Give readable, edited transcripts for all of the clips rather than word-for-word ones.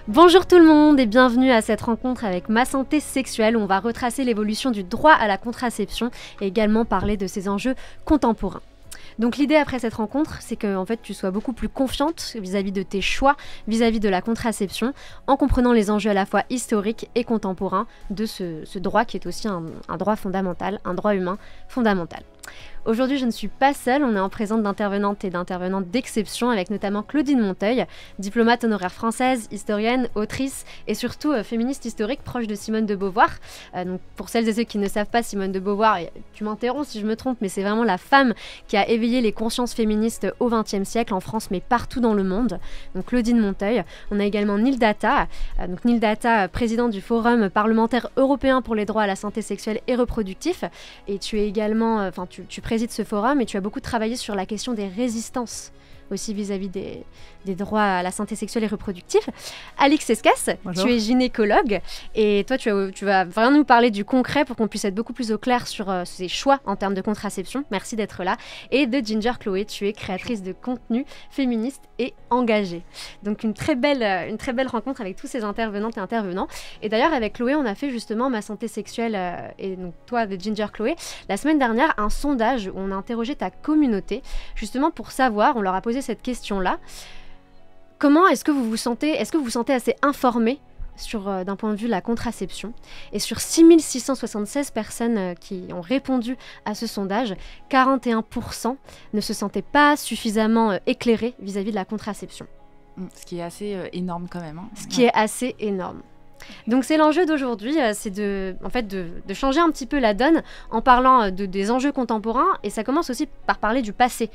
Bonjour tout le monde et bienvenue à cette rencontre avec Ma Santé Sexuelle où on va retracer l'évolution du droit à la contraception et également parler de ses enjeux contemporains. Donc l'idée après cette rencontre, c'est que en fait, tu sois beaucoup plus confiante vis-à-vis de tes choix, vis-à-vis de la contraception, en comprenant les enjeux à la fois historiques et contemporains de ce droit qui est aussi un droit fondamental, un droit humain fondamental. Aujourd'hui, je ne suis pas seule, on est en présence d'intervenantes et d'intervenantes d'exception avec notamment Claudine Monteuil, diplomate honoraire française, historienne, autrice et surtout féministe historique proche de Simone de Beauvoir. Donc pour celles et ceux qui ne savent pas, Simone de Beauvoir, tu m'interromps si je me trompe, mais c'est vraiment la femme qui a éveillé les consciences féministes au XXe siècle en France mais partout dans le monde. Donc Claudine Monteuil. On a également Neil Data, président du Forum parlementaire européen pour les droits à la santé sexuelle et reproductif. Et tu es également, tu présides ce forum et tu as beaucoup travaillé sur la question des résistances aussi vis-à-vis des droits à la santé sexuelle et reproductive. Alix Escas, bonjour. Tu es gynécologue et toi tu vas vraiment nous parler du concret pour qu'on puisse être beaucoup plus au clair sur ces choix en termes de contraception. Merci d'être là. Et de Ginger Chloé, tu es créatrice de contenu féministe et engagée. Donc une très belle rencontre avec tous ces intervenantes et intervenants. Et d'ailleurs avec Chloé, on a fait justement Ma Santé Sexuelle et donc toi de Ginger Chloé, la semaine dernière un sondage où on a interrogé ta communauté justement pour savoir, on leur a posé cette question-là. Comment est-ce que vous vous sentez assez informé sur, d'un point de vue de la contraception? Et sur 6676 personnes qui ont répondu à ce sondage, 41% ne se sentaient pas suffisamment éclairés vis-à-vis de la contraception. Ce qui est assez énorme quand même. Ce qui est assez énorme. Donc c'est l'enjeu d'aujourd'hui, c'est de changer un petit peu la donne en parlant des enjeux contemporains, et ça commence aussi par parler du passé.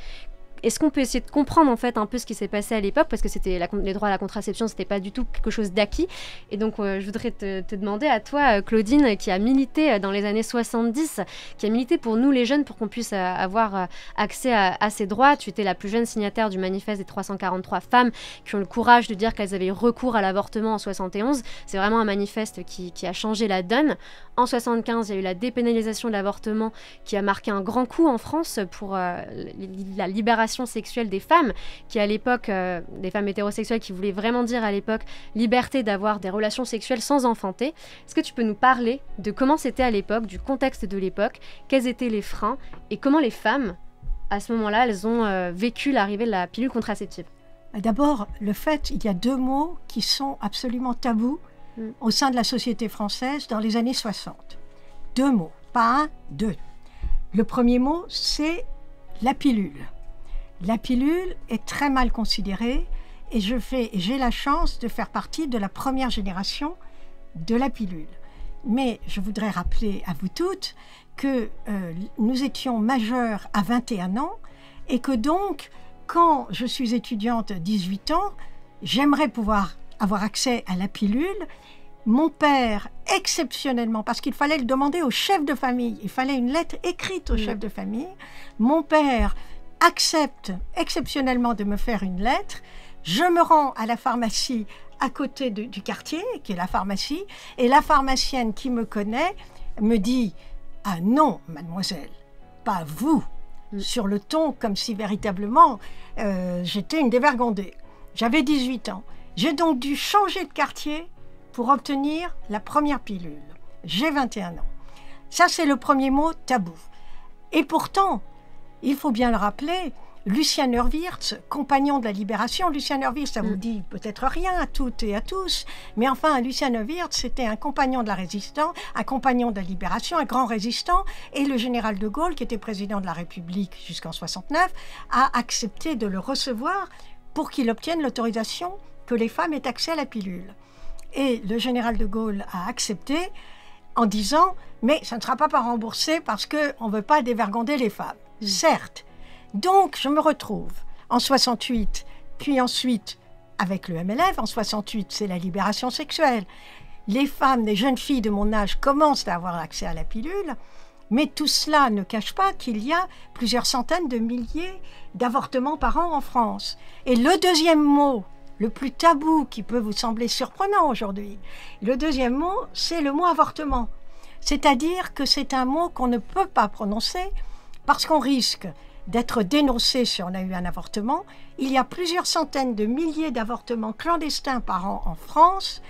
Est-ce qu'on peut essayer de comprendre en fait un peu ce qui s'est passé à l'époque, parce que les droits à la contraception, c'était pas du tout quelque chose d'acquis. Et donc je voudrais te demander à toi, Claudine, qui a milité dans les années 70, qui a milité pour nous les jeunes, pour qu'on puisse avoir accès à ces droits. Tu étais la plus jeune signataire du manifeste des 343 femmes qui ont le courage de dire qu'elles avaient recours à l'avortement en 71. C'est vraiment un manifeste qui a changé la donne. En 75, il y a eu la dépénalisation de l'avortement qui a marqué un grand coup en France pour la libération sexuelle des femmes, qui à l'époque, des femmes hétérosexuelles qui voulaient vraiment dire à l'époque liberté d'avoir des relations sexuelles sans enfanter. Est-ce que tu peux nous parler de comment c'était à l'époque, du contexte de l'époque, quels étaient les freins et comment les femmes, à ce moment-là, elles ont vécu l'arrivée de la pilule contraceptive? D'abord, le fait, il y a deux mots qui sont absolument tabous au sein de la société française dans les années 60. Deux mots, pas un, deux. Le premier mot, c'est la pilule. La pilule est très mal considérée et j'ai la chance de faire partie de la première génération de la pilule. Mais je voudrais rappeler à vous toutes que nous étions majeures à 21 ans et que donc, quand je suis étudiante à 18 ans, j'aimerais pouvoir avoir accès à la pilule. Mon père, exceptionnellement, parce qu'il fallait le demander au chef de famille, il fallait une lettre écrite au chef de famille, mon père accepte exceptionnellement de me faire une lettre, je me rends à la pharmacie à côté du quartier, qui est la pharmacie, et la pharmacienne qui me connaît me dit « Ah non, mademoiselle, pas vous !» sur le ton comme si véritablement j'étais une dévergondée. J'avais 18 ans. J'ai donc dû changer de quartier pour obtenir la première pilule. J'ai 21 ans. Ça, c'est le premier mot tabou. Et pourtant, il faut bien le rappeler, Lucien Neuwirth, compagnon de la Libération, Lucien Neuwirth, ça vous dit peut-être rien à toutes et à tous, mais enfin, Lucien Neuwirth, c'était un compagnon de la Résistance, un compagnon de la Libération, un grand résistant, et le général de Gaulle, qui était président de la République jusqu'en 69, a accepté de le recevoir pour qu'il obtienne l'autorisation que les femmes aient accès à la pilule. Et le général de Gaulle a accepté en disant « mais ça ne sera pas remboursé parce qu'on ne veut pas dévergonder les femmes ». Certes. Donc, je me retrouve en 68, puis ensuite avec le MLF. En 68, c'est la libération sexuelle. Les femmes, les jeunes filles de mon âge commencent à avoir accès à la pilule, mais tout cela ne cache pas qu'il y a plusieurs centaines de milliers d'avortements par an en France. Et le deuxième mot, le plus tabou qui peut vous sembler surprenant aujourd'hui, le deuxième mot, c'est le mot avortement. C'est-à-dire que c'est un mot qu'on ne peut pas prononcer parce qu'on risque d'être dénoncé si on a eu un avortement. Il y a plusieurs centaines de milliers d'avortements clandestins par an en France,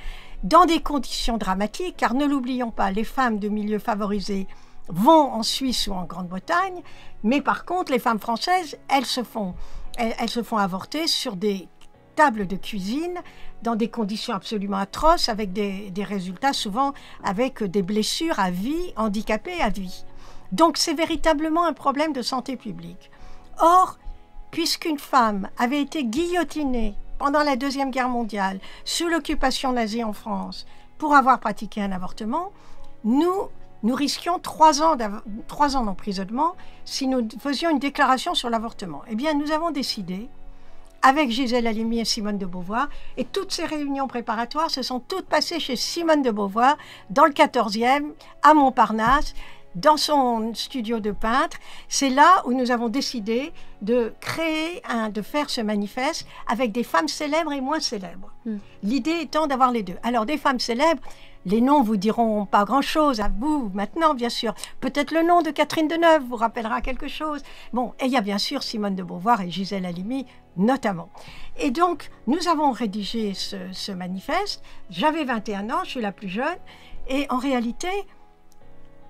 dans des conditions dramatiques, car ne l'oublions pas, les femmes de milieux favorisés vont en Suisse ou en Grande-Bretagne, mais par contre, les femmes françaises, elles se font avorter sur des tables de cuisine, dans des conditions absolument atroces, avec des résultats souvent avec des blessures à vie, handicapées à vie. Donc c'est véritablement un problème de santé publique. Or, puisqu'une femme avait été guillotinée pendant la Deuxième Guerre mondiale, sous l'occupation nazie en France, pour avoir pratiqué un avortement, nous risquions 3 ans d'emprisonnement si nous faisions une déclaration sur l'avortement. Eh bien, nous avons décidé, avec Gisèle Halimi et Simone de Beauvoir, et toutes ces réunions préparatoires se sont toutes passées chez Simone de Beauvoir, dans le 14e, à Montparnasse, dans son studio de peintre. C'est là où nous avons décidé de faire ce manifeste avec des femmes célèbres et moins célèbres. L'idée étant d'avoir les deux. Alors, des femmes célèbres, les noms vous diront pas grand-chose à vous maintenant, bien sûr. Peut-être le nom de Catherine Deneuve vous rappellera quelque chose. Bon, et il y a bien sûr Simone de Beauvoir et Gisèle Halimi, notamment. Et donc, nous avons rédigé ce manifeste. J'avais 21 ans, je suis la plus jeune. Et en réalité,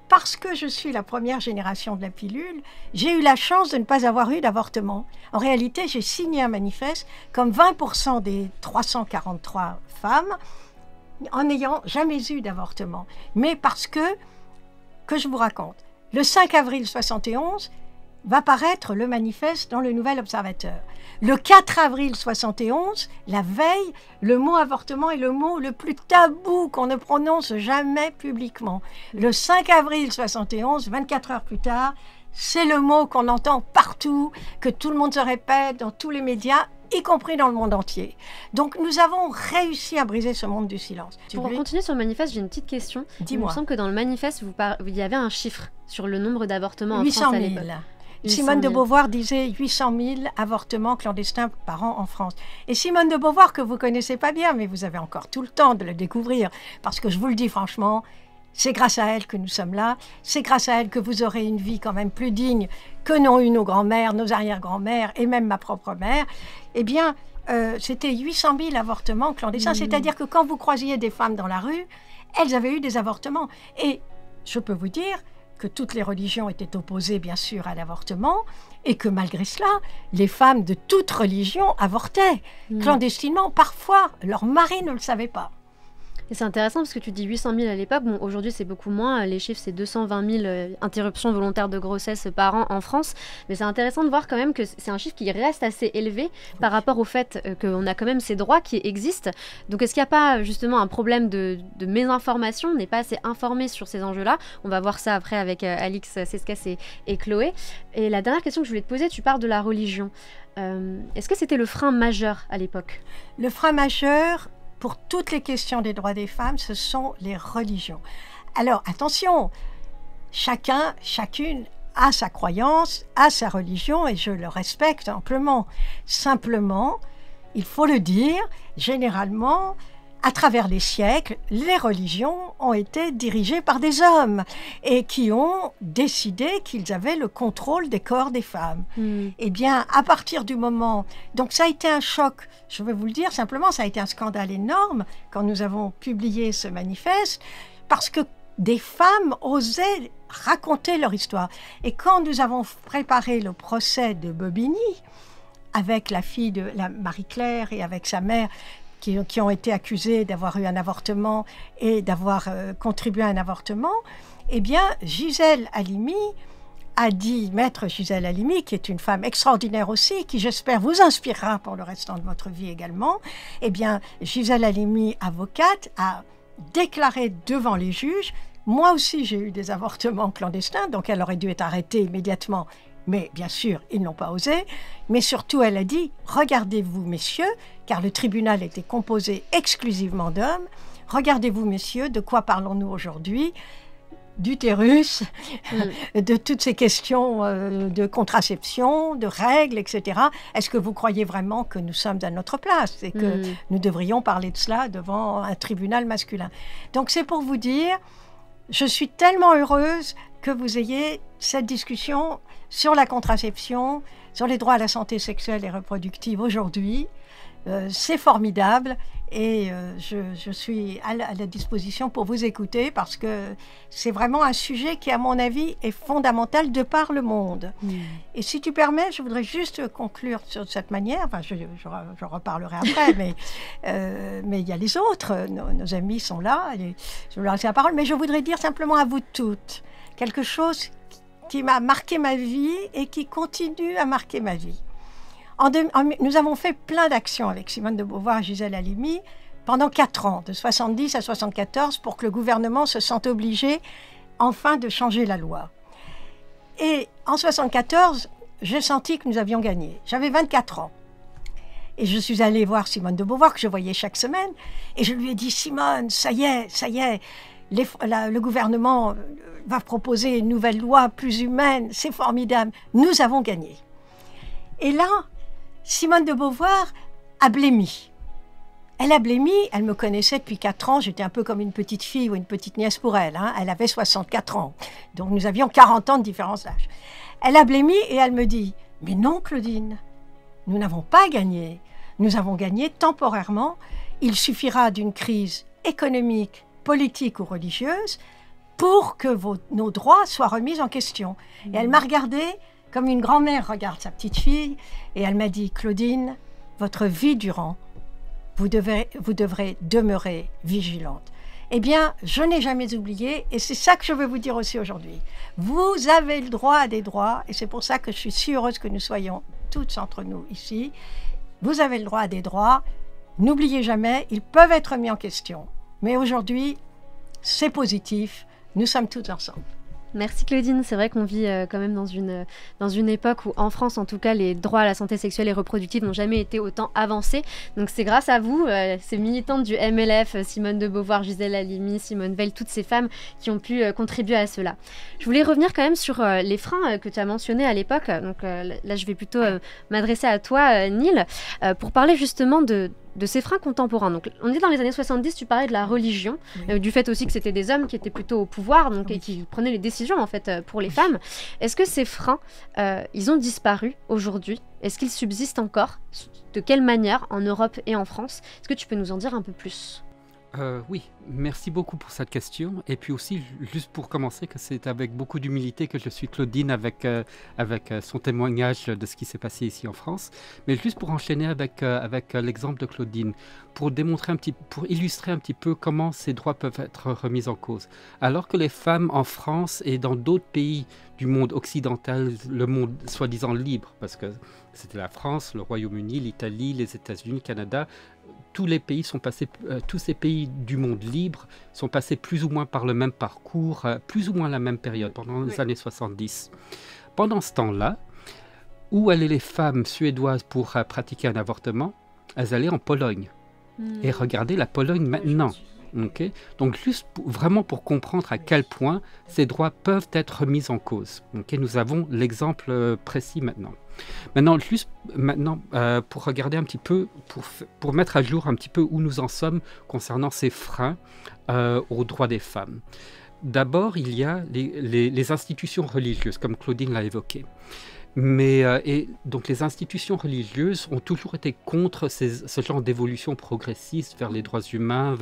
parce que je suis la première génération de la pilule, j'ai eu la chance de ne pas avoir eu d'avortement. En réalité, j'ai signé un manifeste comme 20% des 343 femmes en n'ayant jamais eu d'avortement. Mais parce que je vous raconte, le 5 avril 71 va paraître le manifeste dans le Nouvel Observateur. Le 4 avril 71, la veille, le mot avortement est le mot le plus tabou qu'on ne prononce jamais publiquement. Le 5 avril 71, 24 heures plus tard, c'est le mot qu'on entend partout, que tout le monde se répète dans tous les médias, y compris dans le monde entier. Donc nous avons réussi à briser ce monde du silence. Pour continuer sur le manifeste, j'ai une petite question. Dis-moi. Il me semble que dans le manifeste, il y avait un chiffre sur le nombre d'avortements en 800 France 000. à l'époque. Simone de Beauvoir disait 800 000 avortements clandestins par an en France. Et Simone de Beauvoir, que vous connaissez pas bien, mais vous avez encore tout le temps de le découvrir, parce que je vous le dis franchement, c'est grâce à elle que nous sommes là, c'est grâce à elle que vous aurez une vie quand même plus digne que n'ont eu nos grands-mères, nos arrière-grands-mères et même ma propre mère. Eh bien, c'était 800 000 avortements clandestins, c'est-à-dire que quand vous croisiez des femmes dans la rue, elles avaient eu des avortements. Et je peux vous dire que toutes les religions étaient opposées, bien sûr, à l'avortement, et que malgré cela, les femmes de toute religion avortaient clandestinement. Parfois, leur mari ne le savait pas. Et c'est intéressant parce que tu dis 800 000 à l'époque. Bon, aujourd'hui, c'est beaucoup moins. Les chiffres, c'est 220 000 interruptions volontaires de grossesse par an en France. Mais c'est intéressant de voir quand même que c'est un chiffre qui reste assez élevé par rapport au fait qu'on a quand même ces droits qui existent. Donc, est-ce qu'il n'y a pas justement un problème de mésinformation? On n'est pas assez informé sur ces enjeux-là. On va voir ça après avec Alix Sescas et Chloé. Et la dernière question que je voulais te poser, tu parles de la religion. Est-ce que c'était le frein majeur à l'époque? Le frein majeur, pour toutes les questions des droits des femmes, ce sont les religions. Alors, attention, chacune a sa croyance, a sa religion, et je le respecte amplement. Simplement, il faut le dire, généralement, à travers les siècles, les religions ont été dirigées par des hommes et qui ont décidé qu'ils avaient le contrôle des corps des femmes. Eh bien, à partir du moment... Donc ça a été un choc, je vais vous le dire simplement, ça a été un scandale énorme quand nous avons publié ce manifeste, parce que des femmes osaient raconter leur histoire. Et quand nous avons préparé le procès de Bobigny, avec la fille de Marie-Claire et avec sa mère, qui ont été accusés d'avoir eu un avortement et d'avoir contribué à un avortement, eh bien, Gisèle Halimi a dit, maître Gisèle Halimi, qui est une femme extraordinaire aussi, qui j'espère vous inspirera pour le restant de votre vie également, eh bien, Gisèle Halimi, avocate, a déclaré devant les juges, moi aussi j'ai eu des avortements clandestins, donc elle aurait dû être arrêtée immédiatement. Mais bien sûr, ils n'ont pas osé. Mais surtout, elle a dit, regardez-vous, messieurs, car le tribunal était composé exclusivement d'hommes. Regardez-vous, messieurs, de quoi parlons-nous aujourd'hui? D'utérus, de toutes ces questions de contraception, de règles, etc. Est-ce que vous croyez vraiment que nous sommes à notre place et que nous devrions parler de cela devant un tribunal masculin? Donc c'est pour vous dire, je suis tellement heureuse que vous ayez cette discussion sur la contraception, sur les droits à la santé sexuelle et reproductive aujourd'hui. C'est formidable et je suis à la disposition pour vous écouter parce que c'est vraiment un sujet qui, à mon avis, est fondamental de par le monde. Et si tu permets, je voudrais juste conclure sur cette manière. Enfin, je reparlerai après, mais il y a les autres. Nos amis sont là. Je leur laisse la parole. Mais je voudrais dire simplement à vous toutes quelque chose qui m'a marqué ma vie et qui continue à marquer ma vie. Nous avons fait plein d'actions avec Simone de Beauvoir et Gisèle Halimi pendant 4 ans, de 70 à 74, pour que le gouvernement se sente obligé enfin de changer la loi. Et en 74, j'ai senti que nous avions gagné. J'avais 24 ans. Et je suis allée voir Simone de Beauvoir, que je voyais chaque semaine, et je lui ai dit, Simone, ça y est, le gouvernement va proposer une nouvelle loi plus humaine, c'est formidable, nous avons gagné. Et là, Simone de Beauvoir a blémi. Elle a blémi, elle me connaissait depuis 4 ans, j'étais un peu comme une petite fille ou une petite nièce pour elle. Elle avait 64 ans, donc nous avions 40 ans de différence d'âge. Elle a blémi et elle me dit, mais non Claudine, nous n'avons pas gagné. Nous avons gagné temporairement. Il suffira d'une crise économique, politique ou religieuse pour que nos droits soient remis en question. Et elle m'a regardée comme une grand-mère regarde sa petite fille, et elle m'a dit, Claudine, votre vie durant, vous devrez demeurer vigilante. Eh bien, je n'ai jamais oublié, et c'est ça que je veux vous dire aussi aujourd'hui. Vous avez le droit à des droits, et c'est pour ça que je suis si heureuse que nous soyons toutes entre nous ici. Vous avez le droit à des droits, n'oubliez jamais, ils peuvent être mis en question. Mais aujourd'hui, c'est positif, nous sommes tous ensemble. Merci Claudine, c'est vrai qu'on vit quand même dans une époque où en France en tout cas les droits à la santé sexuelle et reproductive n'ont jamais été autant avancés, donc c'est grâce à vous, ces militantes du MLF, Simone de Beauvoir, Gisèle Halimi, Simone Veil, toutes ces femmes qui ont pu contribuer à cela. Je voulais revenir quand même sur les freins que tu as mentionnés à l'époque, donc là je vais plutôt m'adresser à toi Neil, pour parler justement de ces freins contemporains. Donc, on est dans les années 70, tu parlais de la religion, du fait aussi que c'était des hommes qui étaient plutôt au pouvoir, donc, et qui prenaient les décisions en fait pour les femmes. Est-ce que ces freins, ils ont disparu aujourd'hui? Est-ce qu'ils subsistent encore? De quelle manière en Europe et en France? Est-ce que tu peux nous en dire un peu plus? Oui, merci beaucoup pour cette question. Et puis aussi, juste pour commencer, que c'est avec beaucoup d'humilité que je suis Claudine avec son témoignage de ce qui s'est passé ici en France. Mais juste pour enchaîner avec l'exemple de Claudine, pour illustrer un petit peu comment ces droits peuvent être remis en cause. Alors que les femmes en France et dans d'autres pays du monde occidental, le monde soi-disant libre, parce que c'était la France, le Royaume-Uni, l'Italie, les États-Unis, le Canada, tous ces pays du monde libre sont passés plus ou moins par le même parcours, plus ou moins la même période, pendant les années 70. Pendant ce temps-là, où allaient les femmes suédoises pour pratiquer un avortement? Elles allaient en Pologne. Et regardez la Pologne maintenant. Okay? Donc juste vraiment pour comprendre à quel point ces droits peuvent être remis en cause. Okay? Nous avons l'exemple précis maintenant. Maintenant, pour regarder un petit peu, pour mettre à jour un petit peu où nous en sommes concernant ces freins aux droits des femmes. D'abord, il y a les institutions religieuses, comme Claudine l'a évoqué. Et donc les institutions religieuses ont toujours été contre ce genre d'évolution progressiste vers les droits humains,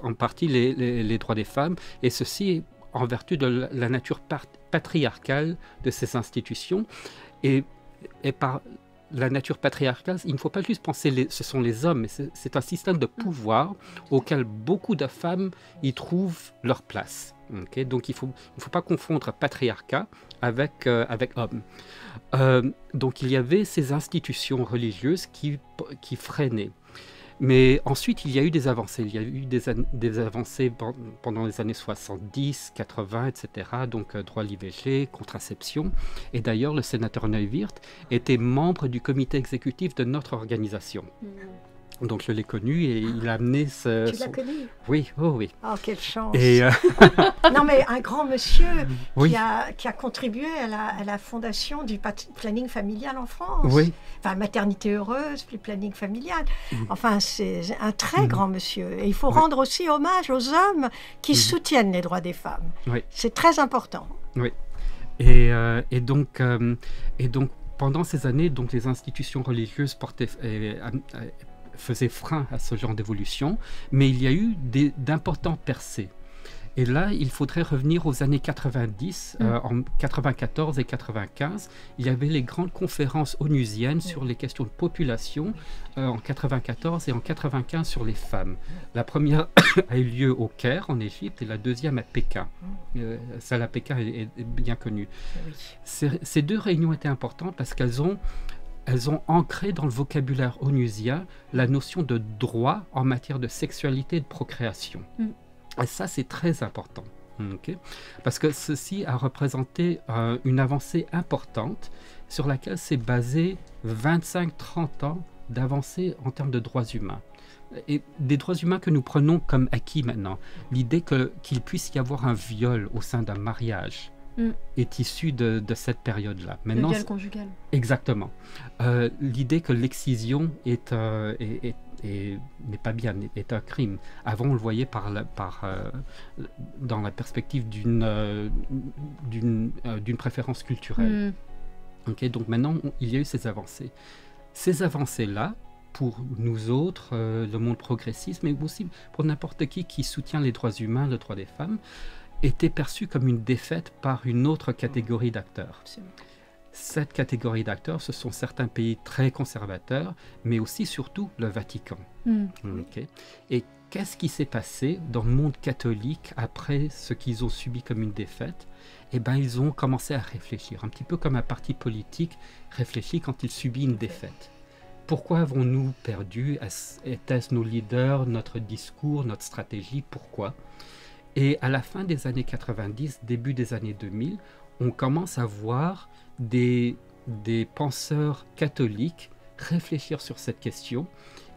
en partie les droits des femmes, et ceci en vertu de la nature patriarcale de ces institutions. Et par la nature patriarcale, il ne faut pas juste penser ce sont les hommes, mais c'est un système de pouvoir auquel beaucoup de femmes y trouvent leur place. Okay? Donc il ne faut pas confondre patriarcat avec homme. Donc il y avait ces institutions religieuses qui freinaient. Mais ensuite, il y a eu des avancées. Il y a eu des avancées pendant les années 70, 80, etc. Donc, droit à l'IVG, contraception. Et d'ailleurs, le sénateur Neuwirth était membre du comité exécutif de notre organisation. Donc, je l'ai connu et il a amené ce... Tu l'as connu? Oui, oh oui. Oh, quelle chance! Et Non, mais un grand monsieur oui. qui a contribué à la fondation du planning familial en France. Oui. Enfin, maternité heureuse, puis planning familial. Enfin, c'est un très grand monsieur. Et il faut rendre aussi hommage aux hommes qui soutiennent les droits des femmes. Oui. C'est très important. Oui. Et donc, pendant ces années, donc, les institutions religieuses faisaient frein à ce genre d'évolution, mais il y a eu d'importants percées. Et là, il faudrait revenir aux années 90, en 94 et 95. Il y avait les grandes conférences onusiennes sur les questions de population en 94 et en 95 sur les femmes. La première a eu lieu au Caire, en Égypte, et la deuxième à Pékin. Celle à Pékin est bien connue. Oui. Ces deux réunions étaient importantes parce qu'elles ont ancré dans le vocabulaire onusien la notion de droit en matière de sexualité et de procréation. Et ça, c'est très important, okay? Parce que ceci a représenté une avancée importante sur laquelle s'est basé 25-30 ans d'avancée en termes de droits humains. Et des droits humains que nous prenons comme acquis maintenant. L'idée qu'il puisse y avoir un viol au sein d'un mariage est issue de cette période-là. Maintenant, le viol conjugal. Exactement. L'idée que l'excision n'est pas bien, est un crime. Avant, on le voyait dans la perspective d'une préférence culturelle. Okay, donc maintenant, il y a eu ces avancées. Ces avancées-là, pour nous autres, le monde progressiste, mais aussi pour n'importe qui soutient les droits humains, le droit des femmes, étaient perçues comme une défaite par une autre catégorie d'acteurs. Cette catégorie d'acteurs, ce sont certains pays très conservateurs, mais aussi surtout le Vatican. Okay. Et qu'est-ce qui s'est passé dans le monde catholique après ce qu'ils ont subi comme une défaite? Eh bien, ils ont commencé à réfléchir, un petit peu comme un parti politique réfléchit quand il subit une défaite. Pourquoi avons-nous perdu? Était-ce nos leaders, notre discours, notre stratégie? Pourquoi? Et à la fin des années 90, début des années 2000, on commence à voir des penseurs catholiques réfléchir sur cette question.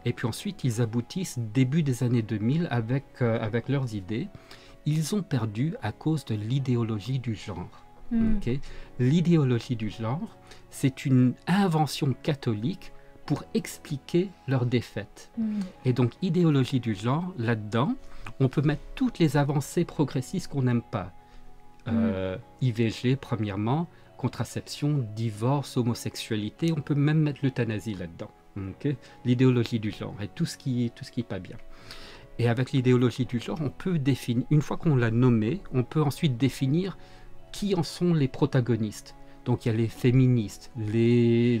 Et puis ensuite, ils aboutissent début des années 2000 avec leurs idées. Ils ont perdu à cause de l'idéologie du genre. Okay? L'idéologie du genre, c'est une invention catholique pour expliquer leur défaite. Et donc, idéologie du genre, là-dedans, on peut mettre toutes les avancées progressistes qu'on n'aime pas. IVG, premièrement, contraception, divorce, homosexualité, on peut même mettre l'euthanasie là-dedans. Okay? L'idéologie du genre et tout ce qui est pas bien. Et avec l'idéologie du genre, on peut définir, une fois qu'on l'a nommé, on peut ensuite définir qui en sont les protagonistes. Donc il y a les féministes, les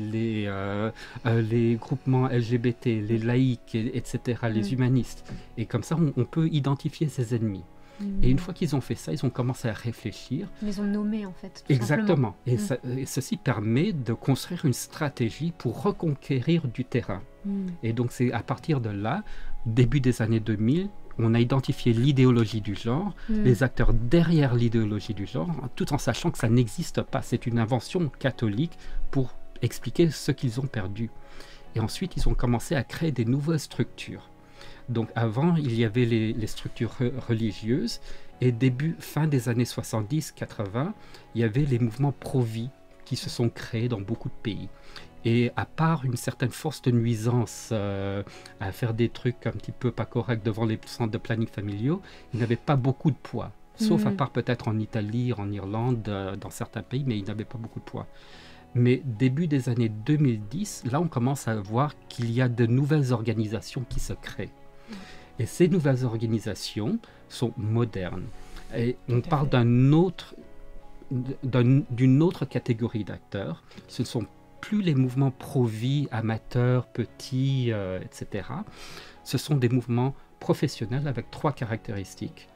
groupements LGBT, les laïcs, etc., les humanistes. Et comme ça, on peut identifier ses ennemis. Et une fois qu'ils ont fait ça, ils ont commencé à réfléchir. Ils les ont nommés, en fait. Exactement. Et ceci permet de construire une stratégie pour reconquérir du terrain. Et donc c'est à partir de là, début des années 2000, on a identifié l'idéologie du genre, les acteurs derrière l'idéologie du genre, tout en sachant que ça n'existe pas. C'est une invention catholique pour expliquer ce qu'ils ont perdu. Et ensuite, ils ont commencé à créer des nouvelles structures. Donc avant, il y avait les structures religieuses, et fin des années 70-80, il y avait les mouvements pro-vie qui se sont créés dans beaucoup de pays. Et à part une certaine force de nuisance à faire des trucs un petit peu pas corrects devant les centres de planning familiaux, ils n'avaient pas beaucoup de poids. Sauf à part peut-être en Italie, en Irlande, dans certains pays, mais ils n'avaient pas beaucoup de poids. Mais début des années 2010, là on commence à voir qu'il y a de nouvelles organisations qui se créent. Et ces nouvelles organisations sont modernes. Et on parle d'une autre catégorie d'acteurs. Ce ne sont plus les mouvements pro-vie, amateurs, petits, etc. Ce sont des mouvements professionnels avec 3 caractéristiques.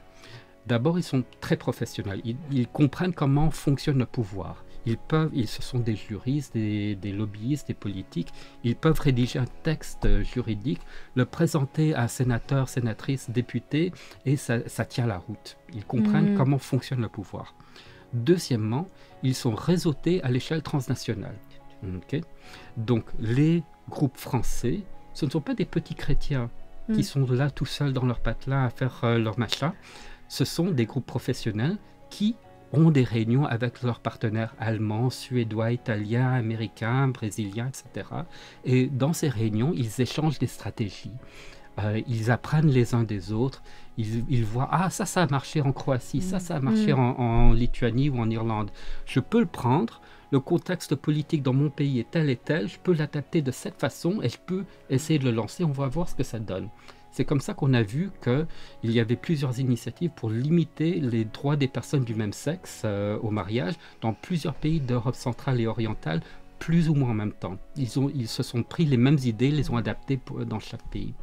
D'abord, ils sont très professionnels. Ils comprennent comment fonctionne le pouvoir. Ce sont des juristes, des lobbyistes, des politiques. Ils peuvent rédiger un texte juridique, le présenter à un sénateur, sénatrice, député, et ça tient la route. Ils comprennent comment fonctionne le pouvoir. Deuxièmement, ils sont réseautés à l'échelle transnationale. Okay? Donc, les groupes français, ce ne sont pas des petits chrétiens qui sont là tout seuls dans leur patelin à faire leur machin. Ce sont des groupes professionnels qui ont des réunions avec leurs partenaires allemands, suédois, italiens, américains, brésiliens, etc. Et dans ces réunions, ils échangent des stratégies. ils apprennent les uns des autres, ils voient, ah ça a marché en Croatie, ça a marché en Lituanie ou en Irlande. Je peux le prendre, le contexte politique dans mon pays est tel et tel, je peux l'adapter de cette façon et je peux essayer de le lancer, on va voir ce que ça donne. C'est comme ça qu'on a vu qu'il y avait plusieurs initiatives pour limiter les droits des personnes du même sexe au mariage dans plusieurs pays d'Europe centrale et orientale, plus ou moins en même temps. Ils se sont pris les mêmes idées, les ont adaptées dans chaque pays.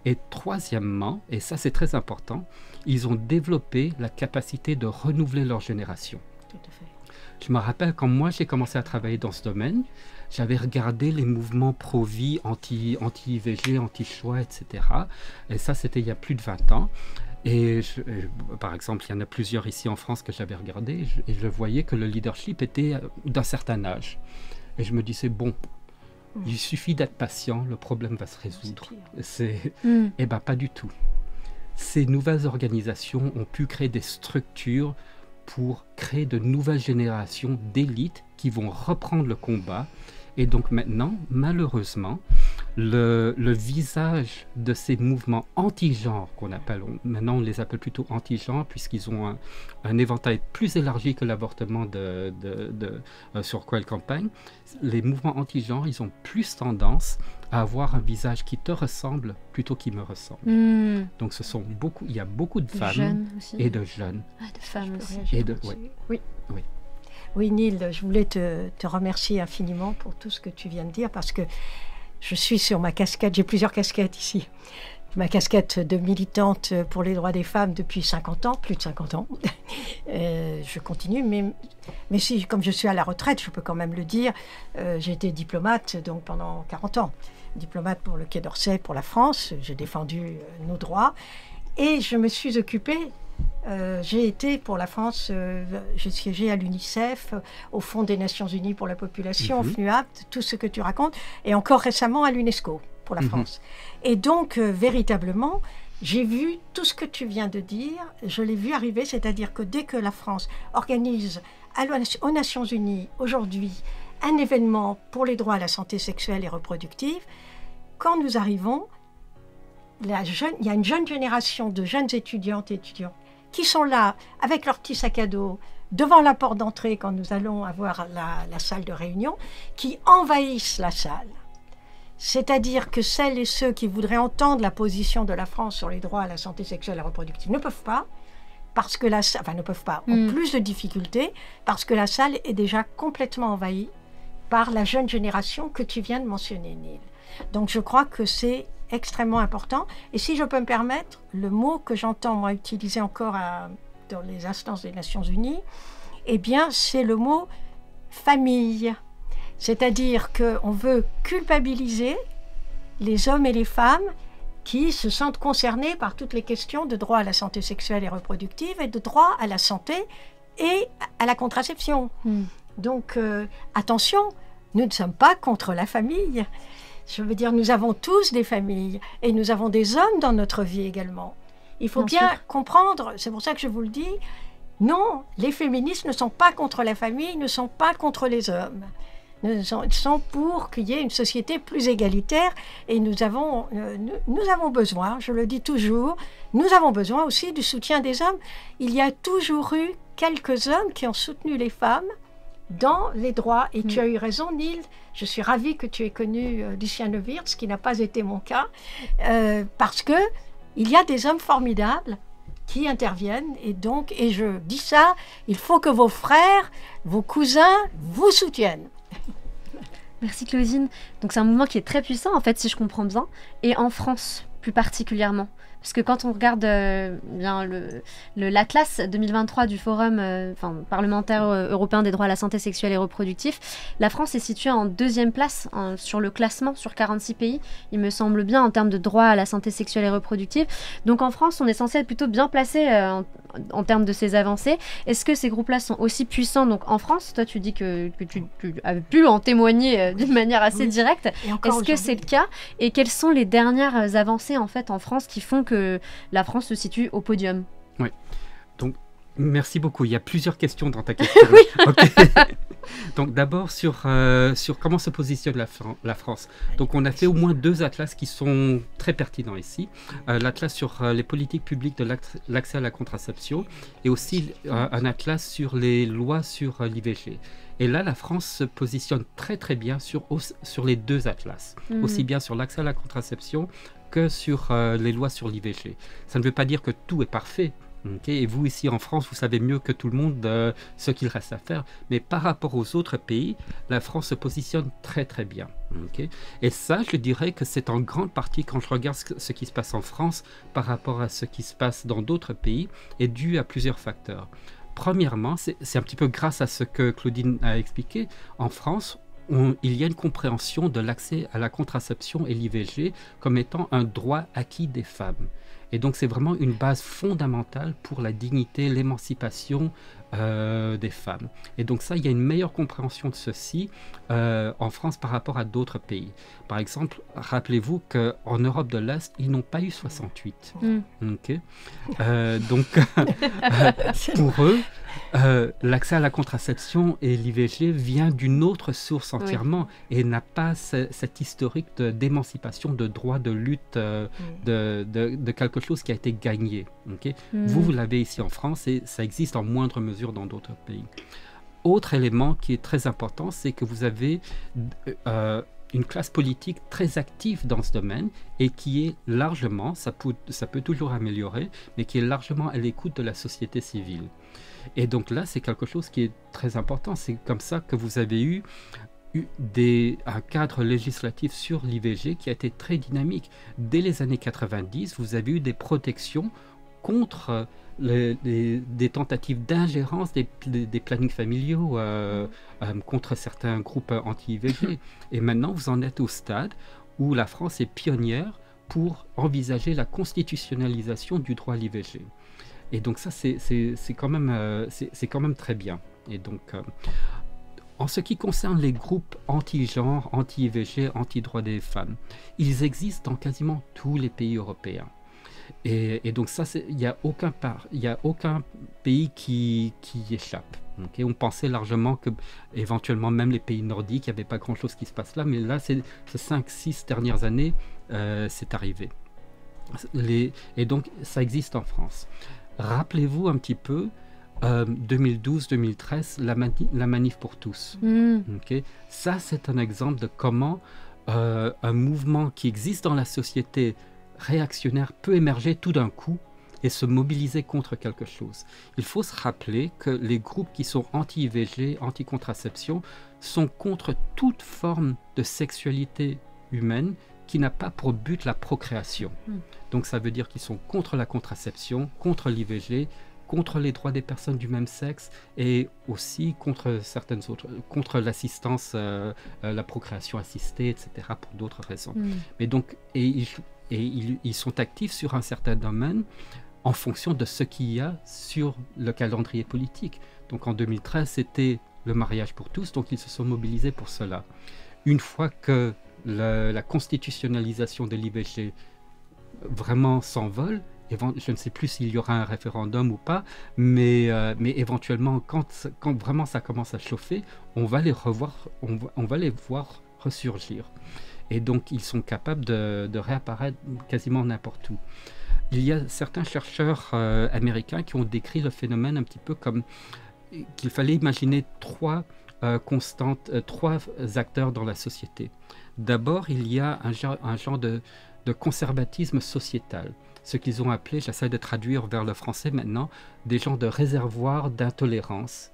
Et troisièmement, et ça c'est très important, ils ont développé la capacité de renouveler leur génération. Tout à fait. Je me rappelle quand moi j'ai commencé à travailler dans ce domaine, j'avais regardé les mouvements pro-vie, anti-IVG, anti-choix, etc. Et ça c'était il y a plus de 20 ans. Et par exemple, il y en a plusieurs ici en France que j'avais regardé et je voyais que le leadership était d'un certain âge. Et je me disais, bon, il suffit d'être patient, le problème va se résoudre. Eh bien, pas du tout. Ces nouvelles organisations ont pu créer des structures pour créer de nouvelles générations d'élites qui vont reprendre le combat. Et donc maintenant, malheureusement, le visage de ces mouvements anti-genre qu'on appelle, maintenant on les appelle plutôt anti-genre puisqu'ils ont un éventail plus élargi que l'avortement sur quoi elles campagnent. Les mouvements anti-genre, ils ont plus tendance à avoir un visage qui te ressemble plutôt qu'il me ressemble. Donc il y a beaucoup de femmes et de jeunes. Ah, de femmes aussi. Oui, Neil, je voulais te remercier infiniment pour tout ce que tu viens de dire parce que je suis sur ma casquette, j'ai plusieurs casquettes ici. Ma casquette de militante pour les droits des femmes depuis 50 ans, plus de 50 ans. Je continue, mais si, comme je suis à la retraite, je peux quand même le dire, j'ai été diplomate donc, pendant 40 ans. Diplomate pour le Quai d'Orsay, pour la France, j'ai défendu nos droits et je me suis occupée. J'ai été pour la France, j'ai siégé à l'UNICEF, au Fonds des Nations Unies pour la population, au FNUAP, tout ce que tu racontes, et encore récemment à l'UNESCO pour la France. Et donc, véritablement, j'ai vu tout ce que tu viens de dire, je l'ai vu arriver, c'est-à-dire que dès que la France organise aux Nations Unies aujourd'hui un événement pour les droits à la santé sexuelle et reproductive, quand nous arrivons, il y a une jeune génération de jeunes étudiantes et étudiants qui sont là avec leur petit sac à dos devant la porte d'entrée quand nous allons avoir la salle de réunion, qui envahissent la salle. C'est-à-dire que celles et ceux qui voudraient entendre la position de la France sur les droits à la santé sexuelle et reproductive ne peuvent pas, parce que ont plus de difficultés, parce que la salle est déjà complètement envahie par la jeune génération que tu viens de mentionner, Neil. Donc je crois que c'est extrêmement important. Et si je peux me permettre, le mot que j'entends moi utiliser encore dans les instances des Nations Unies, eh bien c'est le mot famille. C'est-à-dire qu'on veut culpabiliser les hommes et les femmes qui se sentent concernés par toutes les questions de droit à la santé sexuelle et reproductive et de droit à la santé et à la contraception. Donc attention, nous ne sommes pas contre la famille. Je veux dire, nous avons tous des familles et nous avons des hommes dans notre vie également. Il faut bien comprendre, c'est pour ça que je vous le dis, non, les féministes ne sont pas contre la famille, ne sont pas contre les hommes. Ils sont pour qu'il y ait une société plus égalitaire et nous avons besoin, je le dis toujours, nous avons besoin aussi du soutien des hommes. Il y a toujours eu quelques hommes qui ont soutenu les femmes dans les droits. Et tu as eu raison, Neil. Je suis ravie que tu aies connu Lucien Neuwirth, ce qui n'a pas été mon cas, parce que il y a des hommes formidables qui interviennent. Et je dis ça, il faut que vos frères, vos cousins vous soutiennent. Merci Claudine. Donc c'est un mouvement qui est très puissant, en fait, si je comprends bien, et en France plus particulièrement. Parce que quand on regarde l'Atlas 2023 du Forum parlementaire européen des droits à la santé sexuelle et reproductive, la France est située en 2e place sur le classement sur 46 pays, il me semble bien, en termes de droits à la santé sexuelle et reproductive. Donc en France, on est censé être plutôt bien placé en termes de ces avancées. Est-ce que ces groupes-là sont aussi puissants donc en France? Toi, tu dis que tu avais pu en témoigner d'une manière assez directe. Est-ce que c'est le cas? Et quelles sont les dernières avancées en fait en France qui font que la France se situe au podium? Oui. Donc, Merci beaucoup. Il y a plusieurs questions dans ta question. Ok. Donc d'abord sur comment se positionne la France. Donc on a fait au moins 2 atlas qui sont très pertinents ici. L'atlas sur les politiques publiques de l'accès à la contraception et aussi un atlas sur les lois sur l'IVG. Et là, la France se positionne très très bien sur les 2 atlas, aussi bien sur l'accès à la contraception que sur les lois sur l'IVG. Ça ne veut pas dire que tout est parfait. Okay. Et vous, ici en France, vous savez mieux que tout le monde ce qu'il reste à faire. Mais par rapport aux autres pays, la France se positionne très très bien. Okay. Et ça, je dirais que c'est en grande partie, quand je regarde ce qui se passe en France par rapport à ce qui se passe dans d'autres pays, est dû à plusieurs facteurs. Premièrement, c'est un petit peu grâce à ce que Claudine a expliqué. En France, il y a une compréhension de l'accès à la contraception et l'IVG comme étant un droit acquis des femmes. Et donc c'est vraiment une base fondamentale pour la dignité, l'émancipation des femmes. Et donc ça, il y a une meilleure compréhension de ceci en France par rapport à d'autres pays. Par exemple, rappelez-vous qu'en Europe de l'Est, ils n'ont pas eu 68. Okay. Donc pour eux, l'accès à la contraception et l'IVG vient d'une autre source entièrement et n'a pas cet historique d'émancipation, de droit, de lutte, de quelque chose qui a été gagné. Okay. Vous l'avez ici en France et ça existe en moindre mesure dans d'autres pays. Autre élément qui est très important, c'est que vous avez une classe politique très active dans ce domaine et qui est largement, ça peut toujours améliorer, mais qui est largement à l'écoute de la société civile. Et donc là, c'est quelque chose qui est très important. C'est comme ça que vous avez eu un cadre législatif sur l'IVG qui a été très dynamique. Dès les années 90, vous avez eu des protections contre des tentatives d'ingérence des plannings familiaux contre certains groupes anti-IVG. Et maintenant, vous en êtes au stade où la France est pionnière pour envisager la constitutionnalisation du droit à l'IVG. Et donc ça, c'est quand même très bien. Et donc, en ce qui concerne les groupes anti-genre, anti-IVG, anti-droit des femmes, ils existent dans quasiment tous les pays européens. Et donc ça, il n'y a aucun pays qui échappe. Okay. On pensait largement que éventuellement même les pays nordiques, il n'y avait pas grand-chose qui se passe là, mais là, ces 5-6 dernières années, c'est arrivé. Et donc, ça existe en France. Rappelez-vous un petit peu 2012-2013, la manif pour tous. Okay. Ça, c'est un exemple de comment un mouvement qui existe dans la société réactionnaire peut émerger tout d'un coup et se mobiliser contre quelque chose. Il faut se rappeler que les groupes qui sont anti-IVG, anti-contraception, sont contre toute forme de sexualité humaine qui n'a pas pour but la procréation. Donc ça veut dire qu'ils sont contre la contraception, contre l'IVG, contre les droits des personnes du même sexe et aussi contre certaines autres, contre l'assistance, la procréation assistée, etc., pour d'autres raisons. Mais donc, ils sont actifs sur un certain domaine en fonction de ce qu'il y a sur le calendrier politique. Donc en 2013, c'était le mariage pour tous, donc ils se sont mobilisés pour cela. Une fois que la constitutionnalisation de l'IVG vraiment s'envole, je ne sais plus s'il y aura un référendum ou pas, mais éventuellement, quand vraiment ça commence à chauffer, on va les voir ressurgir. Et donc, ils sont capables de réapparaître quasiment n'importe où. Il y a certains chercheurs américains qui ont décrit le phénomène un petit peu comme qu'il fallait imaginer trois acteurs dans la société. D'abord, il y a un genre de conservatisme sociétal. Ce qu'ils ont appelé, j'essaie de traduire vers le français maintenant, des genres de réservoirs d'intolérance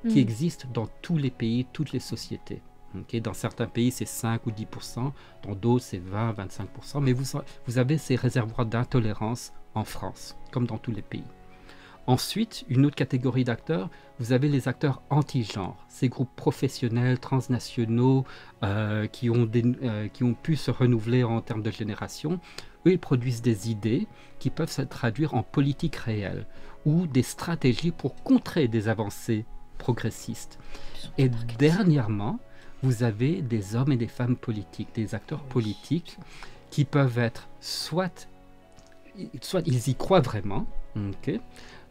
qui existent dans tous les pays, toutes les sociétés. Okay, dans certains pays, c'est 5 ou 10%, dans d'autres, c'est 20-25%, mais vous avez ces réservoirs d'intolérance en France, comme dans tous les pays. Ensuite, une autre catégorie d'acteurs, vous avez les acteurs anti-genre, ces groupes professionnels, transnationaux, qui ont pu se renouveler en termes de génération. Eux, ils produisent des idées qui peuvent se traduire en politique réelle ou des stratégies pour contrer des avancées progressistes. Et dernièrement, vous avez des hommes et des femmes politiques, des acteurs politiques qui peuvent être soit ils y croient vraiment, okay,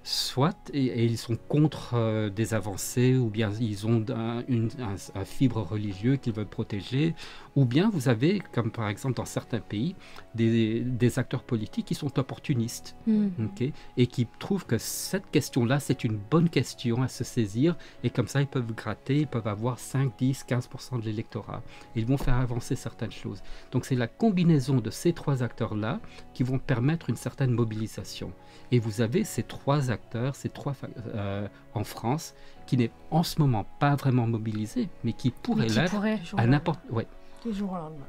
soit, et ils sont contre des avancées, ou bien ils ont un fibre religieux qu'ils veulent protéger, ou bien vous avez, comme par exemple dans certains pays, des acteurs politiques qui sont opportunistes, okay, et qui trouvent que cette question-là, c'est une bonne question à se saisir, et comme ça ils peuvent gratter, ils peuvent avoir 5, 10, 15% de l'électorat. Ils vont faire avancer certaines choses. Donc c'est la combinaison de ces trois acteurs-là qui vont permettre une certaine mobilisation. Et vous avez ces trois acteurs, en France, qui n'est en ce moment pas vraiment mobilisés, mais qui pourraient l'être à n'importe... Ouais.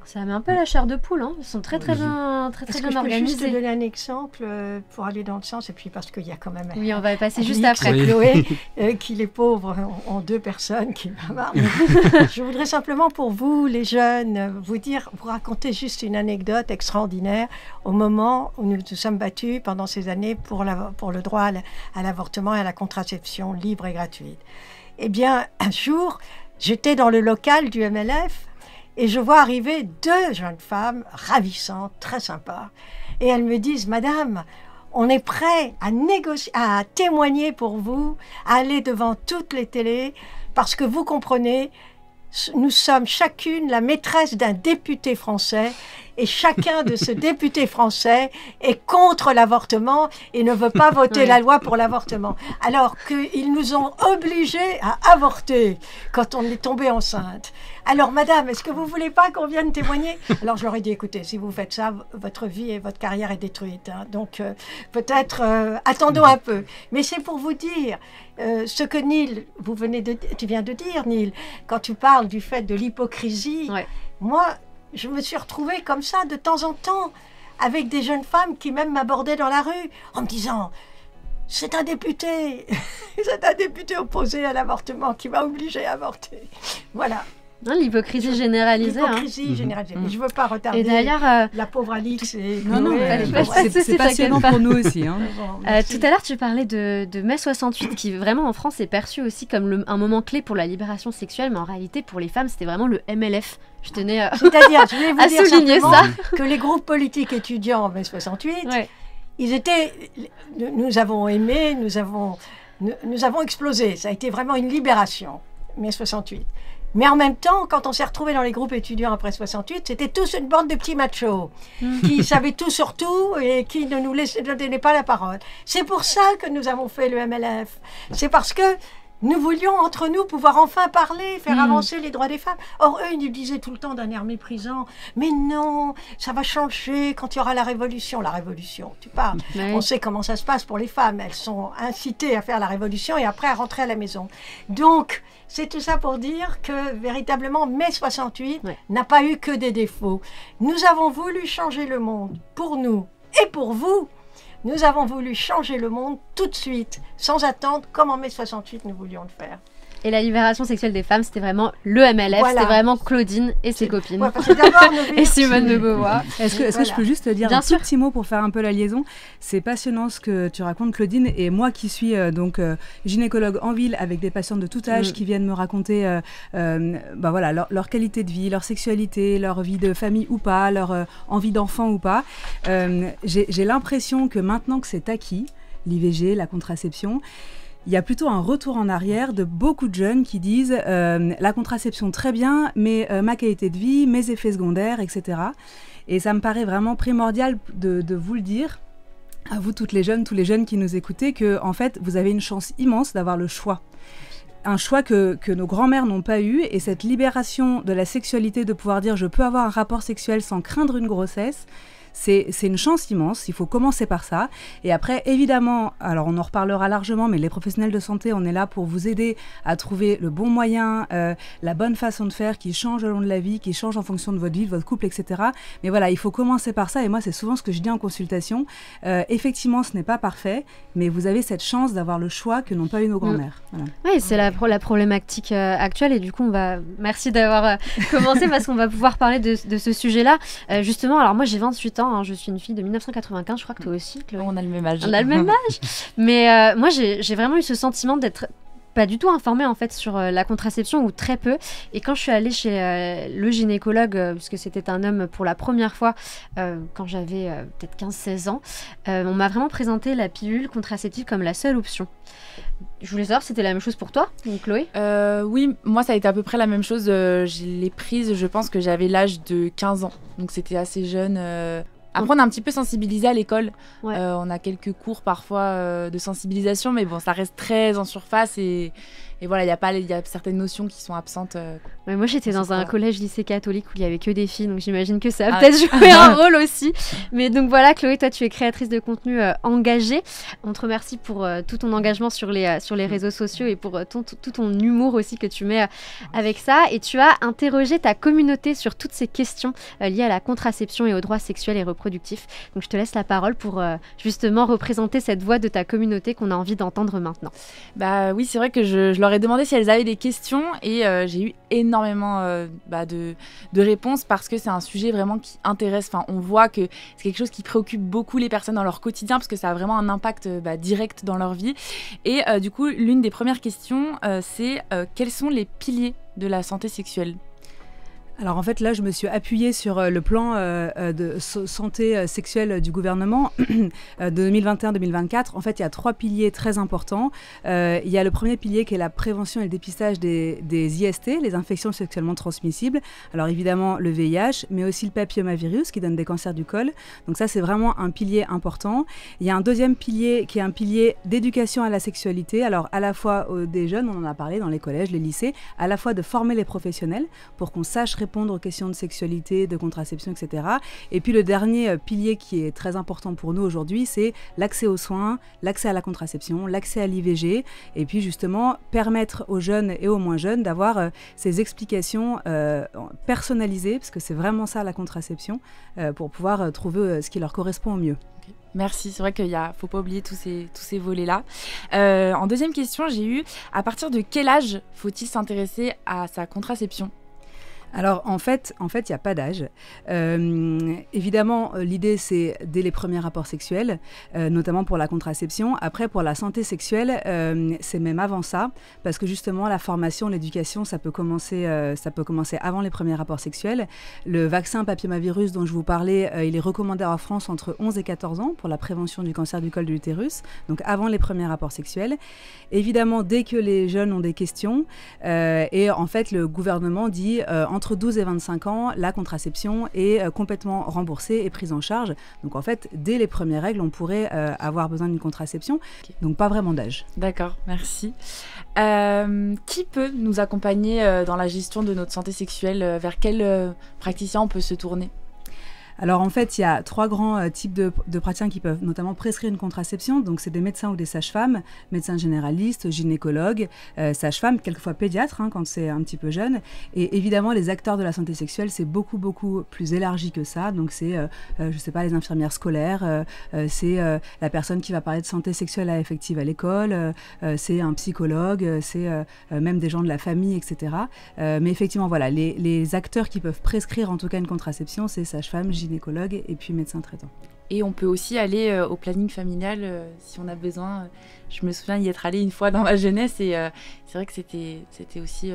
Ça met un peu la chair de poule, hein. Ils sont très bien organisés. Je peux juste te donner un exemple pour aller dans le sens, et puis parce qu'il y a quand même... Oui, on va y passer juste après. Chloé, qui les pauvres ont deux personnes qui m'amarrent. Je voudrais simplement pour vous, les jeunes, vous raconter juste une anecdote extraordinaire au moment où nous nous sommes battus pendant ces années pour le droit à l'avortement et à la contraception libre et gratuite. Eh bien, un jour, j'étais dans le local du MLF, et je vois arriver deux jeunes femmes ravissantes, très sympas. Et elles me disent, Madame, on est prêt à négocier, à témoigner pour vous, à aller devant toutes les télés, parce que vous comprenez, nous sommes chacune la maîtresse d'un député français, et chacun de ce député français est contre l'avortement et ne veut pas voter la loi pour l'avortement. Alors qu'ils nous ont obligés à avorter quand on est tombé enceinte. Alors, madame, est-ce que vous ne voulez pas qu'on vienne témoigner? Alors, je leur ai dit, écoutez, si vous faites ça, votre vie et votre carrière est détruite. Hein. Donc, peut-être, attendons un peu. Mais c'est pour vous dire, ce que Neil, tu viens de dire, Neil, quand tu parles du fait de l'hypocrisie, moi, je me suis retrouvée comme ça de temps en temps avec des jeunes femmes qui même m'abordaient dans la rue en me disant « C'est un député, c'est un député opposé à l'avortement qui m'a obligée à avorter. » Voilà. L'hypocrisie généralisée. L'hypocrisie généralisée. Mais je ne veux pas retarder. Et d'ailleurs, la pauvre Alix. C'est passionnant pour nous aussi. Hein. Tout à l'heure, tu parlais de mai 68, qui vraiment en France est perçu aussi comme un moment clé pour la libération sexuelle, mais en réalité, pour les femmes, c'était vraiment le MLF. Je tenais C'est-à-dire, je voulais vous dire souligner ça. Que les groupes politiques étudiants en mai 68, ils étaient... Nous avons aimé, nous avons explosé. Ça a été vraiment une libération, mai 68. Mais en même temps, quand on s'est retrouvés dans les groupes étudiants après 68, c'était tous une bande de petits machos qui savaient tout sur tout et qui ne nous donnaient pas la parole. C'est pour ça que nous avons fait le MLF. C'est parce que nous voulions entre nous pouvoir enfin parler, faire avancer les droits des femmes. Or, eux, ils nous disaient tout le temps d'un air méprisant, mais non, ça va changer quand il y aura la révolution. La révolution, tu parles. On sait comment ça se passe pour les femmes. Elles sont incitées à faire la révolution et après à rentrer à la maison. Donc, c'est tout ça pour dire que véritablement, mai 68 n'a pas eu que des défauts. Nous avons voulu changer le monde pour nous et pour vous. Nous avons voulu changer le monde tout de suite, sans attendre, comme en mai 68 nous voulions le faire. Et la libération sexuelle des femmes, c'était vraiment le MLF, c'était vraiment Claudine et ses copines. Et Simone de Beauvoir. Est-ce que je peux juste dire un tout petit mot pour faire un peu la liaison? C'est passionnant ce que tu racontes, Claudine, et moi qui suis gynécologue en ville avec des patientes de tout âge qui viennent me raconter leur qualité de vie, leur sexualité, leur vie de famille ou pas, leur envie d'enfant ou pas. J'ai l'impression que maintenant que c'est acquis, l'IVG, la contraception, il y a plutôt un retour en arrière de beaucoup de jeunes qui disent la contraception très bien, mais ma qualité de vie, mes effets secondaires, etc. Et ça me paraît vraiment primordial de vous le dire, à vous toutes les jeunes, tous les jeunes qui nous écoutez, que en fait vous avez une chance immense d'avoir le choix. Un choix que nos grands-mères n'ont pas eu, et cette libération de la sexualité, de pouvoir dire je peux avoir un rapport sexuel sans craindre une grossesse, c'est une chance immense, il faut commencer par ça. Et après, évidemment, alors on en reparlera largement, mais les professionnels de santé, on est là pour vous aider à trouver le bon moyen, la bonne façon de faire qui change au long de la vie, qui change en fonction de votre vie, de votre couple, etc. Mais voilà, il faut commencer par ça, et moi, c'est souvent ce que je dis en consultation. Effectivement, ce n'est pas parfait, mais vous avez cette chance d'avoir le choix que n'ont pas eu nos grands-mères. Voilà. Oui, c'est la problématique actuelle, et du coup, merci d'avoir commencé, parce qu'on va pouvoir parler de ce sujet-là. Justement, alors moi, j'ai 28 ans, je suis une fille de 1995, je crois que toi aussi, Chloé. On a le même âge. On a le même âge. Mais moi, j'ai vraiment eu ce sentiment d'être pas du tout informée en fait sur la contraception, ou très peu. Et quand je suis allée chez le gynécologue, puisque c'était un homme pour la première fois quand j'avais peut-être 15-16 ans, on m'a vraiment présenté la pilule contraceptive comme la seule option. Je voulais savoir si c'était la même chose pour toi, donc Chloé. Oui, moi ça a été à peu près la même chose. Je l'ai prise, je pense que j'avais l'âge de 15 ans, donc c'était assez jeune. Après, on est un petit peu sensibilisé à l'école. Ouais. On a quelques cours parfois de sensibilisation, mais bon, ça reste très en surface et voilà, il y a certaines notions qui sont absentes. Ouais, moi, j'étais dans un collège-lycée catholique où il n'y avait que des filles, donc j'imagine que ça a peut-être joué un rôle aussi. Mais donc voilà, Chloé, toi, tu es créatrice de contenu engagée. On te remercie pour tout ton engagement sur les réseaux sociaux et pour tout ton humour aussi que tu mets avec ça. Et tu as interrogé ta communauté sur toutes ces questions liées à la contraception et aux droits sexuels et reproductifs. Donc je te laisse la parole pour justement représenter cette voix de ta communauté qu'on a envie d'entendre maintenant. Bah oui, c'est vrai que je leur ai demandé si elles avaient des questions et j'ai eu énormément de réponses parce que c'est un sujet vraiment qui intéresse. Enfin, on voit que c'est quelque chose qui préoccupe beaucoup les personnes dans leur quotidien parce que ça a vraiment un impact direct dans leur vie. Et du coup, l'une des premières questions, c'est quels sont les piliers de la santé sexuelle ? Alors en fait là je me suis appuyée sur le plan de santé sexuelle du gouvernement de 2021-2024. En fait il y a 3 piliers très importants. Il y a le premier pilier qui est la prévention et le dépistage des IST, les infections sexuellement transmissibles. Alors évidemment le VIH, mais aussi le papillomavirus qui donne des cancers du col. Donc ça c'est vraiment un pilier important. Il y a un deuxième pilier qui est un pilier d'éducation à la sexualité. Alors à la fois des jeunes, on en a parlé dans les collèges, les lycées, à la fois de former les professionnels pour qu'on sache répondre aux questions de sexualité, de contraception, etc. Et puis le dernier pilier qui est très important pour nous aujourd'hui, c'est l'accès aux soins, l'accès à la contraception, l'accès à l'IVG, et puis justement permettre aux jeunes et aux moins jeunes d'avoir ces explications personnalisées, parce que c'est vraiment ça la contraception, pour pouvoir trouver ce qui leur correspond au mieux. Merci, c'est vrai qu'il ne faut pas oublier tous ces volets-là. En deuxième question, j'ai eu, à partir de quel âge faut-il s'intéresser à sa contraception ? Alors en fait, il n'y a pas d'âge. Évidemment, l'idée c'est dès les premiers rapports sexuels, notamment pour la contraception. Après, pour la santé sexuelle, c'est même avant ça, parce que justement la formation, l'éducation, ça peut commencer avant les premiers rapports sexuels. Le vaccin papillomavirus dont je vous parlais, il est recommandé en France entre 11 et 14 ans pour la prévention du cancer du col de l'utérus, donc avant les premiers rapports sexuels. Évidemment, dès que les jeunes ont des questions, et en fait le gouvernement dit entre 12 et 25 ans, la contraception est complètement remboursée et prise en charge. Donc en fait, dès les premières règles, on pourrait avoir besoin d'une contraception. Okay. Donc pas vraiment d'âge. D'accord, merci. Qui peut nous accompagner dans la gestion de notre santé sexuelle ? Vers quel praticien on peut se tourner ? Alors en fait, il y a 3 grands types de praticiens qui peuvent notamment prescrire une contraception. Donc c'est des médecins ou des sages-femmes, médecins généralistes, gynécologues, sages-femmes, quelquefois pédiatres quand c'est un petit peu jeune. Et évidemment, les acteurs de la santé sexuelle, c'est beaucoup plus élargi que ça. Donc c'est, je sais pas, les infirmières scolaires, c'est la personne qui va parler de santé sexuelle affective à l'école, c'est un psychologue, c'est même des gens de la famille, etc. Mais effectivement, voilà, les acteurs qui peuvent prescrire en tout cas une contraception, c'est sages-femmes, gynécologue et puis médecin traitant. Et on peut aussi aller au planning familial si on a besoin. Je me souviens y être allée une fois dans ma jeunesse et c'est vrai que c'était aussi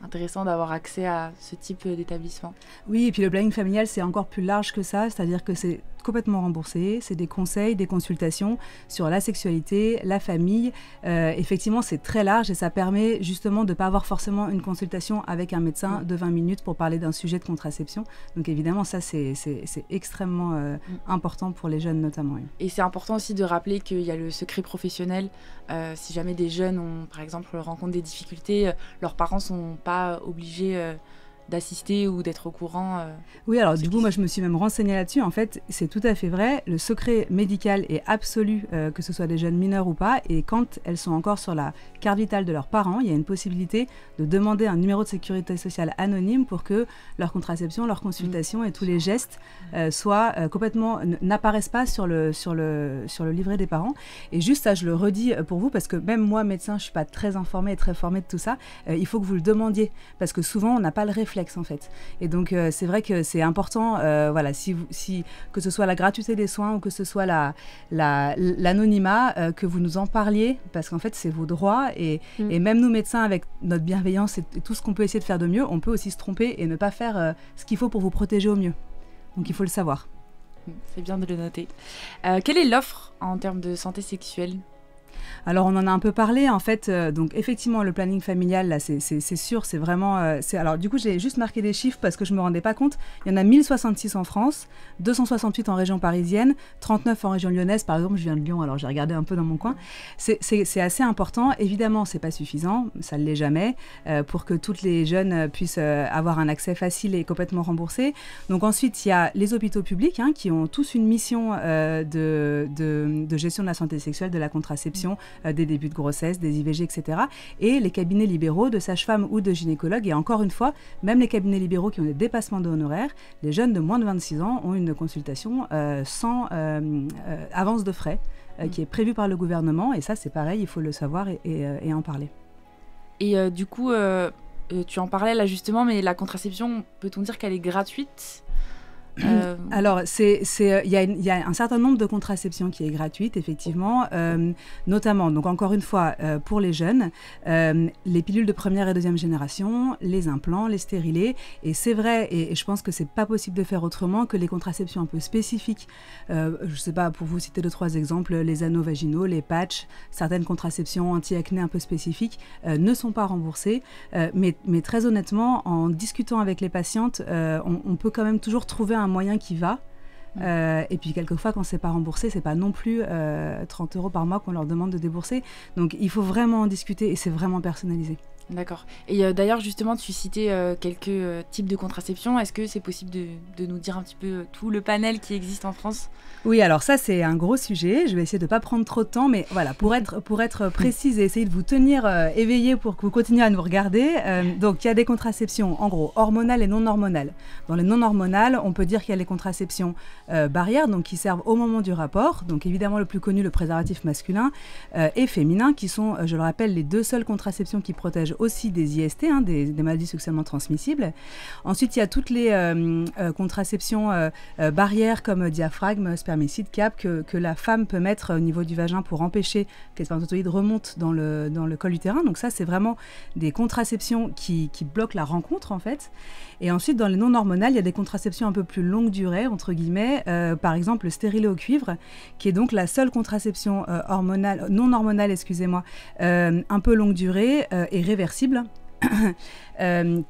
intéressant d'avoir accès à ce type d'établissement. Oui, et puis le planning familial, c'est encore plus large que ça, c'est-à-dire que c'est complètement remboursé, c'est des conseils, des consultations sur la sexualité, la famille. Effectivement, c'est très large et ça permet justement de ne pas avoir forcément une consultation avec un médecin de 20 minutes pour parler d'un sujet de contraception. Donc évidemment, ça, c'est extrêmement important pour les jeunes notamment. Oui. Et c'est important aussi de rappeler qu'il y a le secret professionnel. Si jamais des jeunes, par exemple, rencontrent des difficultés, leurs parents ne sont pas obligés d'assister ou d'être au courant. Oui, alors du coup, moi je me suis même renseignée là-dessus. En fait, c'est tout à fait vrai. Le secret médical est absolu, que ce soit des jeunes mineurs ou pas. Et quand elles sont encore sur la carte vitale de leurs parents, il y a une possibilité de demander un numéro de sécurité sociale anonyme pour que leur contraception, leur consultation et tous les gestes n'apparaissent pas sur le livret des parents. Et juste ça, je le redis pour vous, parce que même moi, médecin, je ne suis pas très informée et très formée de tout ça. Il faut que vous le demandiez, parce que souvent, on n'a pas le réflexe. complexe en fait. Et donc c'est vrai que c'est important, voilà, que ce soit la gratuité des soins ou que ce soit l'anonymat, que vous nous en parliez, parce qu'en fait c'est vos droits et même nous médecins avec notre bienveillance et tout ce qu'on peut essayer de faire de mieux, on peut aussi se tromper et ne pas faire ce qu'il faut pour vous protéger au mieux. Donc il faut le savoir. C'est bien de le noter. Quelle est l'offre en termes de santé sexuelle ? Alors on en a un peu parlé en fait, donc effectivement le planning familial là c'est sûr, c'est vraiment alors du coup j'ai juste marqué des chiffres parce que je me rendais pas compte. Il y en a 1066 en France, 268 en région parisienne, 39 en région lyonnaise par exemple. Je viens de Lyon, alors j'ai regardé un peu dans mon coin. C'est assez important. Évidemment c'est pas suffisant, ça ne l'est jamais, pour que toutes les jeunes puissent avoir un accès facile et complètement remboursé. Donc ensuite il y a les hôpitaux publics qui ont tous une mission de gestion de la santé sexuelle, de la contraception, des débuts de grossesse, des IVG, etc. Et les cabinets libéraux de sages-femmes ou de gynécologues. Et encore une fois, même les cabinets libéraux qui ont des dépassements de honoraires, les jeunes de moins de 26 ans ont une consultation sans avance de frais qui est prévue par le gouvernement. Et ça, c'est pareil, il faut le savoir et en parler. Et du coup, tu en parlais là justement, mais la contraception, peut-on dire qu'elle est gratuite ? Alors, il y a un certain nombre de contraceptions qui est gratuite, effectivement, notamment, donc encore une fois, pour les jeunes, les pilules de première et deuxième génération, les implants, les stérilés, et c'est vrai, et je pense que c'est pas possible de faire autrement que les contraceptions un peu spécifiques, je sais pas, pour vous citer 2-3 exemples, les anneaux vaginaux, les patchs, certaines contraceptions anti-acné un peu spécifiques ne sont pas remboursées, mais très honnêtement, en discutant avec les patientes, on peut quand même toujours trouver un moyen qui va. Et puis quelquefois quand c'est pas remboursé, c'est pas non plus 30 € par mois qu'on leur demande de débourser. Donc il faut vraiment en discuter et c'est vraiment personnalisé. D'accord. Et d'ailleurs justement tu citais quelques types de contraception. Est-ce que c'est possible de nous dire un petit peu tout le panel qui existe en France ? Oui, alors ça c'est un gros sujet. Je vais essayer de pas prendre trop de temps, mais voilà, pour être précise et essayer de vous tenir éveillé pour que vous continuiez à nous regarder. Donc il y a des contraceptions en gros hormonales et non hormonales. Dans les non hormonales, on peut dire qu'il y a les contraceptions barrières, donc qui servent au moment du rapport. Donc évidemment le plus connu, le préservatif masculin et féminin, qui sont, je le rappelle, les deux seules contraceptions qui protègent aussi des IST, des maladies sexuellement transmissibles. Ensuite, il y a toutes les contraceptions barrières comme diaphragme, spermicide, cap, que la femme peut mettre au niveau du vagin pour empêcher que les spermatozoïdes remontent dans le col utérin. Donc ça, c'est vraiment des contraceptions qui bloquent la rencontre, en fait. Et ensuite, dans les non-hormonales, il y a des contraceptions un peu plus longue durée, entre guillemets, par exemple le stérilet au cuivre, qui est donc la seule contraception non hormonale, excusez-moi, un peu longue durée et réversible,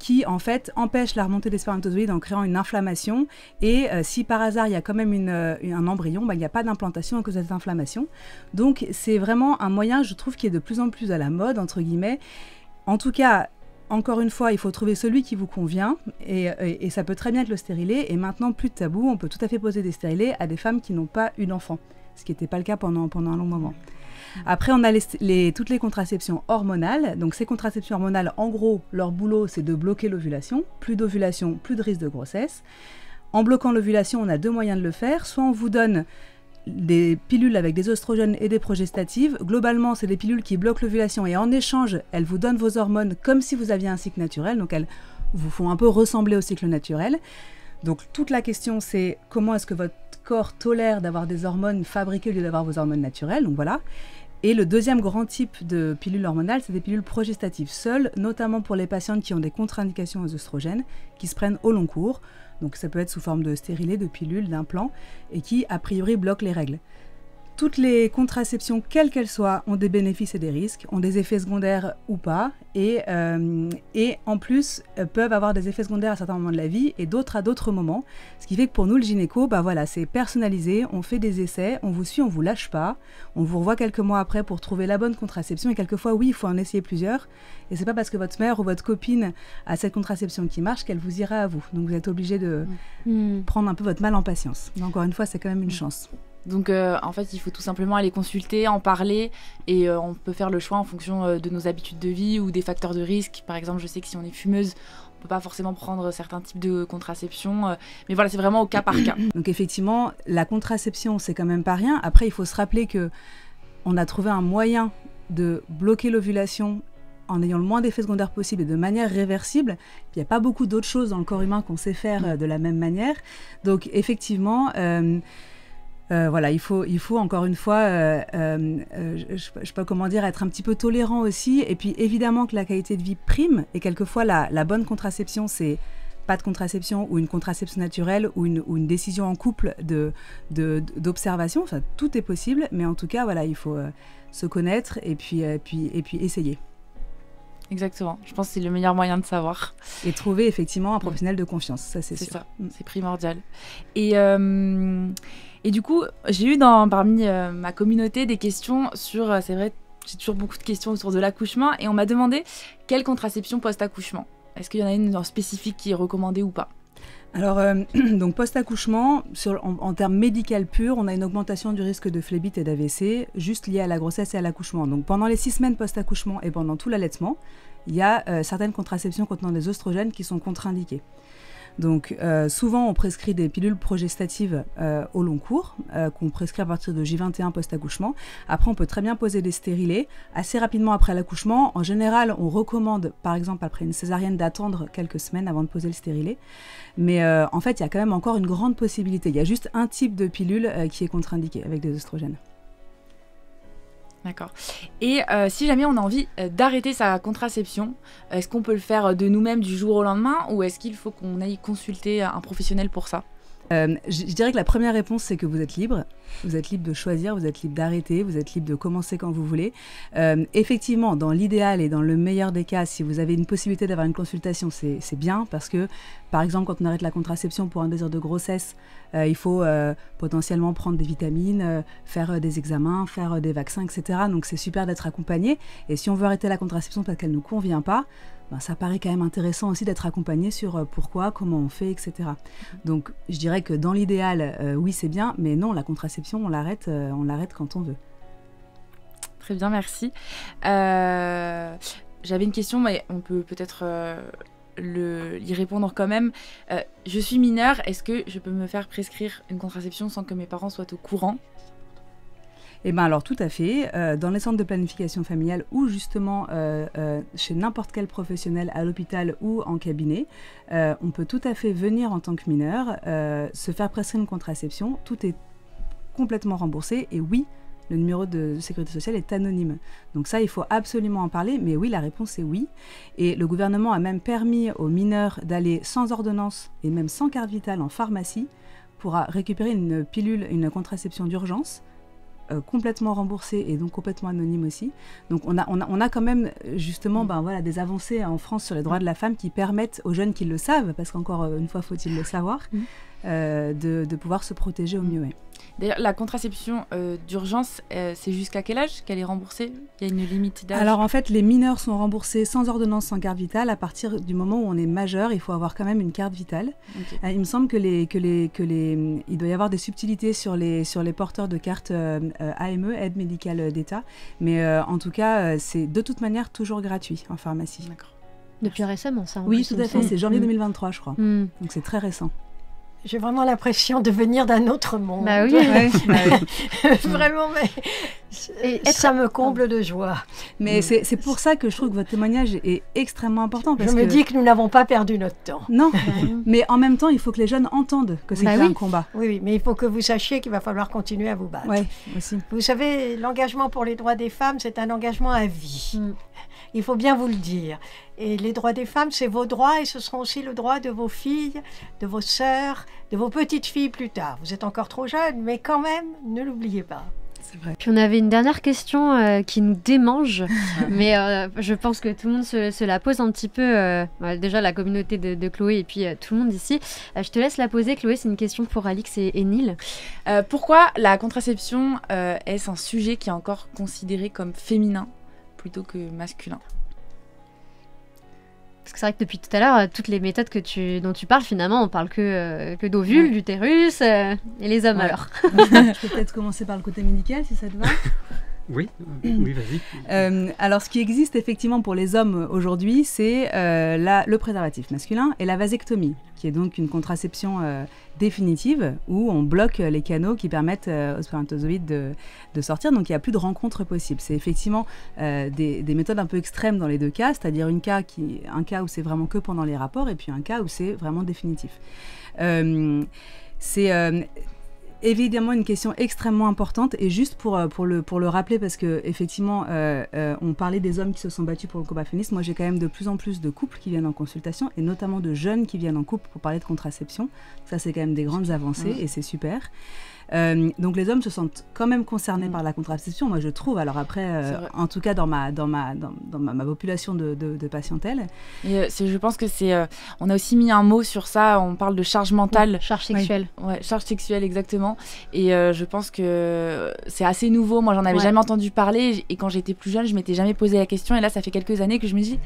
qui en fait empêche la remontée des spermatozoïdes en créant une inflammation. Et si par hasard il y a quand même un embryon, il n'y a pas d'implantation à cause de cette inflammation. Donc c'est vraiment un moyen, je trouve, qui est de plus en plus à la mode, entre guillemets. En tout cas, encore une fois, il faut trouver celui qui vous convient et ça peut très bien être le stérilet. Et maintenant, plus de tabou, on peut tout à fait poser des stérilets à des femmes qui n'ont pas eu d'enfant, ce qui n'était pas le cas pendant un long moment. Après, on a toutes les contraceptions hormonales. Donc ces contraceptions hormonales, en gros, leur boulot, c'est de bloquer l'ovulation. Plus d'ovulation, plus de risque de grossesse. En bloquant l'ovulation, on a deux moyens de le faire. Soit on vous donne des pilules avec des oestrogènes et des progestatives. Globalement, c'est des pilules qui bloquent l'ovulation et en échange, elles vous donnent vos hormones comme si vous aviez un cycle naturel. Donc elles vous font un peu ressembler au cycle naturel. Donc toute la question, c'est comment est-ce que votre corps tolère d'avoir des hormones fabriquées au lieu d'avoir vos hormones naturelles. Donc voilà. Et le deuxième grand type de pilules hormonales, c'est des pilules progestatives seules, notamment pour les patientes qui ont des contre-indications aux oestrogènes, qui se prennent au long cours. Donc ça peut être sous forme de stérilet, de pilules, d'implants, et qui, a priori, bloquent les règles. Toutes les contraceptions, quelles qu'elles soient, ont des bénéfices et des risques, ont des effets secondaires ou pas, et en plus peuvent avoir des effets secondaires à certains moments de la vie et d'autres à d'autres moments. Ce qui fait que pour nous, le gynéco, voilà, c'est personnalisé, on fait des essais, on vous suit, on vous lâche pas, on vous revoit quelques mois après pour trouver la bonne contraception, et quelquefois, oui, il faut en essayer plusieurs, et c'est pas parce que votre mère ou votre copine a cette contraception qui marche qu'elle vous ira à vous. Donc vous êtes obligé de prendre un peu votre mal en patience. Mais encore une fois, c'est quand même une chance. Donc en fait, il faut tout simplement aller consulter, en parler, et on peut faire le choix en fonction de nos habitudes de vie ou des facteurs de risque. Par exemple, je sais que si on est fumeuse, on peut pas forcément prendre certains types de contraception, mais voilà, c'est vraiment au cas par cas. Donc effectivement, la contraception, c'est quand même pas rien. Après, il faut se rappeler que on a trouvé un moyen de bloquer l'ovulation en ayant le moins d'effets secondaires possible et de manière réversible. Il n'y a pas beaucoup d'autres choses dans le corps humain qu'on sait faire de la même manière. Donc effectivement, voilà, il faut encore une fois, je ne sais pas comment dire, être un petit peu tolérant aussi. Et puis évidemment que la qualité de vie prime, et quelquefois la bonne contraception, c'est pas de contraception ou une contraception naturelle ou une décision en couple d'observation. Enfin, tout est possible, mais en tout cas, voilà, il faut se connaître et puis essayer. Exactement. Je pense que c'est le meilleur moyen de savoir. Et trouver effectivement un professionnel de confiance, ça c'est sûr. C'est ça, c'est primordial. Et du coup, j'ai eu parmi ma communauté des questions sur, c'est vrai, j'ai toujours beaucoup de questions autour de l'accouchement, et on m'a demandé quelle contraception post-accouchement. Est-ce qu'il y en a une en spécifique qui est recommandée ou pas ? Alors, donc post-accouchement, en termes médical purs, on a une augmentation du risque de phlébite et d'AVC juste liée à la grossesse et à l'accouchement. Donc pendant les 6 semaines post-accouchement et pendant tout l'allaitement, il y a certaines contraceptions contenant des oestrogènes qui sont contre-indiquées. Donc souvent on prescrit des pilules progestatives au long cours, qu'on prescrit à partir de J21 post-accouchement. Après on peut très bien poser des stérilés assez rapidement après l'accouchement. En général on recommande par exemple après une césarienne d'attendre quelques semaines avant de poser le stérilet. Mais en fait il y a quand même encore une grande possibilité. Il y a juste un type de pilule qui est contre-indiqué avec des oestrogènes. D'accord. Et si jamais on a envie d'arrêter sa contraception, est-ce qu'on peut le faire de nous-mêmes du jour au lendemain ou est-ce qu'il faut qu'on aille consulter un professionnel pour ça ? Je dirais que la première réponse, c'est que vous êtes libre. Vous êtes libre de choisir, vous êtes libre d'arrêter, vous êtes libre de commencer quand vous voulez. Effectivement, dans l'idéal et dans le meilleur des cas, si vous avez une possibilité d'avoir une consultation, c'est bien parce que, par exemple, quand on arrête la contraception pour un désir de grossesse, il faut potentiellement prendre des vitamines, faire des examens, faire des vaccins, etc. Donc c'est super d'être accompagné. Et si on veut arrêter la contraception parce qu'elle ne nous convient pas, ben, ça paraît quand même intéressant aussi d'être accompagné sur pourquoi, comment on fait, etc. Donc je dirais que dans l'idéal, oui c'est bien, mais non, la contraception on l'arrête quand on veut. Très bien, merci. J'avais une question, mais on peut peut-être y répondre quand même. Je suis mineure, est-ce que je peux me faire prescrire une contraception sans que mes parents soient au courant ? Eh bien alors tout à fait, dans les centres de planification familiale ou justement chez n'importe quel professionnel à l'hôpital ou en cabinet, on peut tout à fait venir en tant que mineur, se faire prescrire une contraception, tout est complètement remboursé et oui, le numéro de sécurité sociale est anonyme. Donc ça, il faut absolument en parler, mais oui, la réponse est oui. Et le gouvernement a même permis aux mineurs d'aller sans ordonnance et même sans carte vitale en pharmacie pour récupérer une pilule, une contraception d'urgence, complètement remboursée et donc complètement anonyme aussi. Donc on a quand même justement des avancées en France sur les droits de la femme qui permettent aux jeunes qui le savent, parce qu'encore une fois faut-il le savoir, de pouvoir se protéger au mieux. Ouais. D'ailleurs, la contraception d'urgence, c'est jusqu'à quel âge qu'elle est remboursée ? Il y a une limite d'âge ? Alors en fait, les mineurs sont remboursés sans ordonnance, sans carte vitale. À partir du moment où on est majeur, il faut avoir quand même une carte vitale. Okay. Il me semble il doit y avoir des subtilités sur les porteurs de carte AME, aide médicale d'État. Mais en tout cas, c'est de toute manière toujours gratuit en pharmacie. D'accord. Depuis récemment, ça ? Oui, tout à fait. C'est janvier 2023, je crois. Donc c'est très récent. J'ai vraiment l'impression de venir d'un autre monde. Bah oui, vraiment, mais ça me comble de joie. Mais c'est pour ça que je trouve que votre témoignage est extrêmement important. Parce je me dis que nous n'avons pas perdu notre temps. Non, mais en même temps, il faut que les jeunes entendent que c'est un combat. Oui, mais il faut que vous sachiez qu'il va falloir continuer à vous battre. Oui, aussi. Vous savez, l'engagement pour les droits des femmes, c'est un engagement à vie. Il faut bien vous le dire. Et les droits des femmes, c'est vos droits et ce seront aussi le droit de vos filles, de vos sœurs, de vos petites filles plus tard. Vous êtes encore trop jeunes, mais quand même, ne l'oubliez pas. C'est vrai. Puis on avait une dernière question qui nous démange, mais je pense que tout le monde se la pose un petit peu. Déjà la communauté de Chloé et puis tout le monde ici. Je te laisse la poser, Chloé, c'est une question pour Alix et Nil. Pourquoi la contraception est-ce un sujet qui est encore considéré comme féminin plutôt que masculin ? Parce que c'est vrai que depuis tout à l'heure, toutes les méthodes dont tu parles, finalement, on parle que d'ovules, d'utérus et les hommes alors. Je peux peut-être commencer par le côté médical, si ça te va. Oui, oui, vas-y. Alors, ce qui existe effectivement pour les hommes aujourd'hui, c'est le préservatif masculin et la vasectomie, qui est donc une contraception définitive où on bloque les canaux qui permettent aux spermatozoïdes de sortir. Donc, il n'y a plus de rencontres possibles. C'est effectivement des méthodes un peu extrêmes dans les deux cas, c'est-à-dire un cas où c'est vraiment que pendant les rapports et puis un cas où c'est vraiment définitif. C'est évidemment une question extrêmement importante et juste pour le rappeler parce que effectivement on parlait des hommes qui se sont battus pour le combat féministe. Moi j'ai quand même de plus en plus de couples qui viennent en consultation et notamment de jeunes qui viennent en couple pour parler de contraception. Ça c'est quand même des grandes avancées et c'est super. Donc les hommes se sentent quand même concernés par la contraception, moi je trouve. Alors après, en tout cas dans ma population de patientèle. Et je pense que on a aussi mis un mot sur ça. On parle de charge mentale, charge sexuelle. Ouais, charge sexuelle exactement. Et je pense que c'est assez nouveau. Moi j'en avais jamais entendu parler et quand j'étais plus jeune, je m'étais jamais posé la question. Et là ça fait quelques années que je me dis,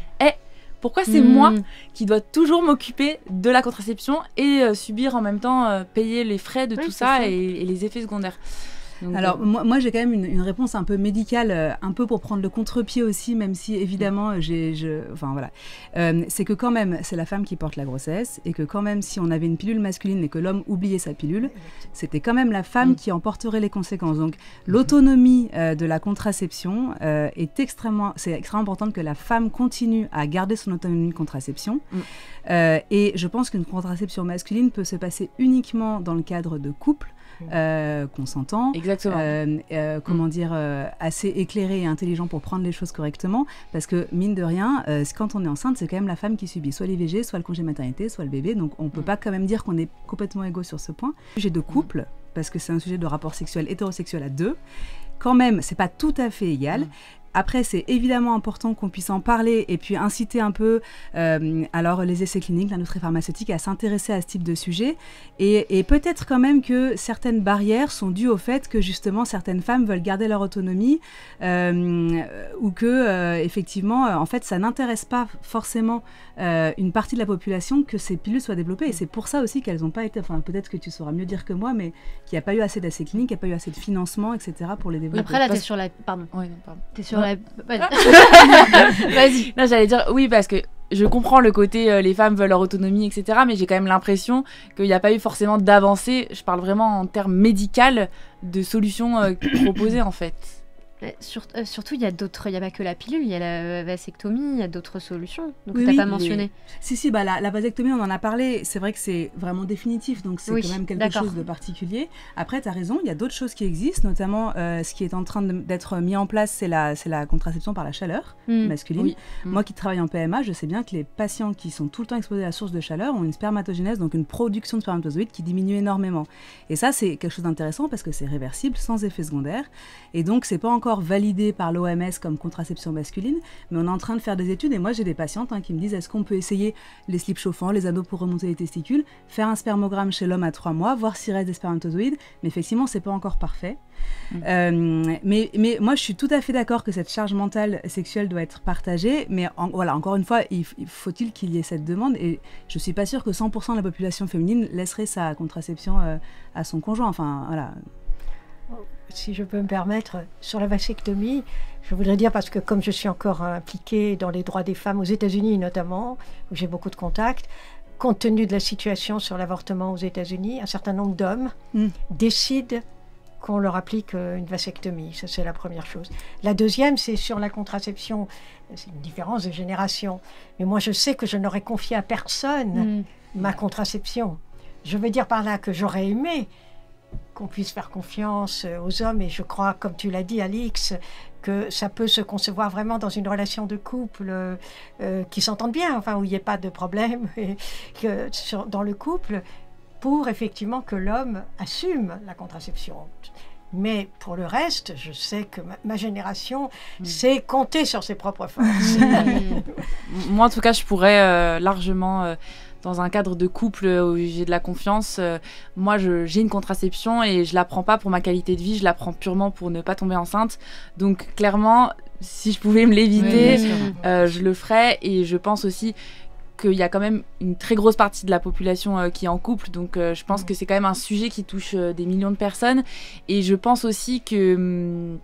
pourquoi c'est moi qui dois toujours m'occuper de la contraception et subir en même temps, payer les frais de tout ça et les effets secondaires. Donc, alors moi j'ai quand même une réponse un peu médicale, un peu pour prendre le contre-pied aussi, même si évidemment enfin voilà, c'est que quand même c'est la femme qui porte la grossesse et que quand même si on avait une pilule masculine et que l'homme oubliait sa pilule, c'était quand même la femme qui en porterait les conséquences. Donc l'autonomie de la contraception c'est extrêmement important que la femme continue à garder son autonomie de contraception. Et je pense qu'une contraception masculine peut se passer uniquement dans le cadre de couples consentants, assez éclairés et intelligents pour prendre les choses correctement, parce que mine de rien, quand on est enceinte, c'est quand même la femme qui subit soit l'IVG, soit le congé maternité, soit le bébé, donc on peut pas quand même dire qu'on est complètement égaux sur ce point. Sujet de couple, parce que c'est un sujet de rapport sexuel hétérosexuel à deux, quand même, c'est pas tout à fait égal. Après, c'est évidemment important qu'on puisse en parler et puis inciter un peu alors les essais cliniques, l'industrie pharmaceutique à s'intéresser à ce type de sujet. Et peut-être quand même que certaines barrières sont dues au fait que justement certaines femmes veulent garder leur autonomie ou que effectivement, en fait, ça n'intéresse pas forcément une partie de la population que ces pilules soient développées. Et c'est pour ça aussi qu'elles n'ont pas été, enfin peut-être que tu sauras mieux dire que moi, mais qu'il n'y a pas eu assez d'essais cliniques, qu'il n'y a pas eu assez de financement, etc. pour les développer. Après là, t'es sur la... Pardon. Oui, non, pardon. T'es sur la... Vas-y. Non, j'allais dire oui parce que je comprends le côté les femmes veulent leur autonomie, etc. Mais j'ai quand même l'impression qu'il n'y a pas eu forcément d'avancée. Je parle vraiment en termes médicaux de solutions proposées en fait. Surtout, il y a d'autres, il n'y a pas que la pilule, il y a la vasectomie, il y a d'autres solutions. Donc, tu n'as pas mentionné. Si, la vasectomie, on en a parlé. C'est vrai que c'est vraiment définitif, donc c'est quand même quelque chose de particulier. Après, tu as raison, il y a d'autres choses qui existent, notamment ce qui est en train d'être mis en place, c'est la contraception par la chaleur masculine. Oui. Moi qui travaille en PMA, je sais bien que les patients qui sont tout le temps exposés à la source de chaleur ont une spermatogénèse, donc une production de spermatozoïdes qui diminue énormément. Et ça, c'est quelque chose d'intéressant parce que c'est réversible, sans effet secondaire. Et donc, c'est pas encore validé par l'OMS comme contraception masculine, mais on est en train de faire des études et moi j'ai des patientes qui me disent est-ce qu'on peut essayer les slips chauffants, les anneaux pour remonter les testicules, faire un spermogramme chez l'homme à 3 mois, voir s'il reste des spermatozoïdes, mais effectivement c'est pas encore parfait. Mais moi je suis tout à fait d'accord que cette charge mentale sexuelle doit être partagée, mais voilà, encore une fois, faut-il qu'il y ait cette demande et je suis pas sûre que 100% de la population féminine laisserait sa contraception à son conjoint, enfin voilà. Si je peux me permettre, sur la vasectomie, je voudrais dire, parce que comme je suis encore impliquée dans les droits des femmes aux États-Unis notamment, où j'ai beaucoup de contacts, compte tenu de la situation sur l'avortement aux États-Unis, un certain nombre d'hommes décident qu'on leur applique une vasectomie. Ça, c'est la première chose. La deuxième, c'est sur la contraception. C'est une différence de génération. Mais moi, je sais que je n'aurais confié à personne ma contraception. Je veux dire par là que j'aurais aimé qu'on puisse faire confiance aux hommes, et je crois, comme tu l'as dit, Alix, que ça peut se concevoir vraiment dans une relation de couple qui s'entende bien, enfin, où il n'y ait pas de problème et dans le couple, pour effectivement que l'homme assume la contraception. Mais pour le reste, je sais que ma génération sait compter sur ses propres forces. Moi, en tout cas, je pourrais largement... dans un cadre de couple où j'ai de la confiance, moi j'ai une contraception et je la prends pas pour ma qualité de vie, je la prends purement pour ne pas tomber enceinte. Donc clairement, si je pouvais me l'éviter, je le ferais. Et je pense aussi qu'il y a quand même une très grosse partie de la population qui est en couple, donc je pense que c'est quand même un sujet qui touche des millions de personnes. Et je pense aussi que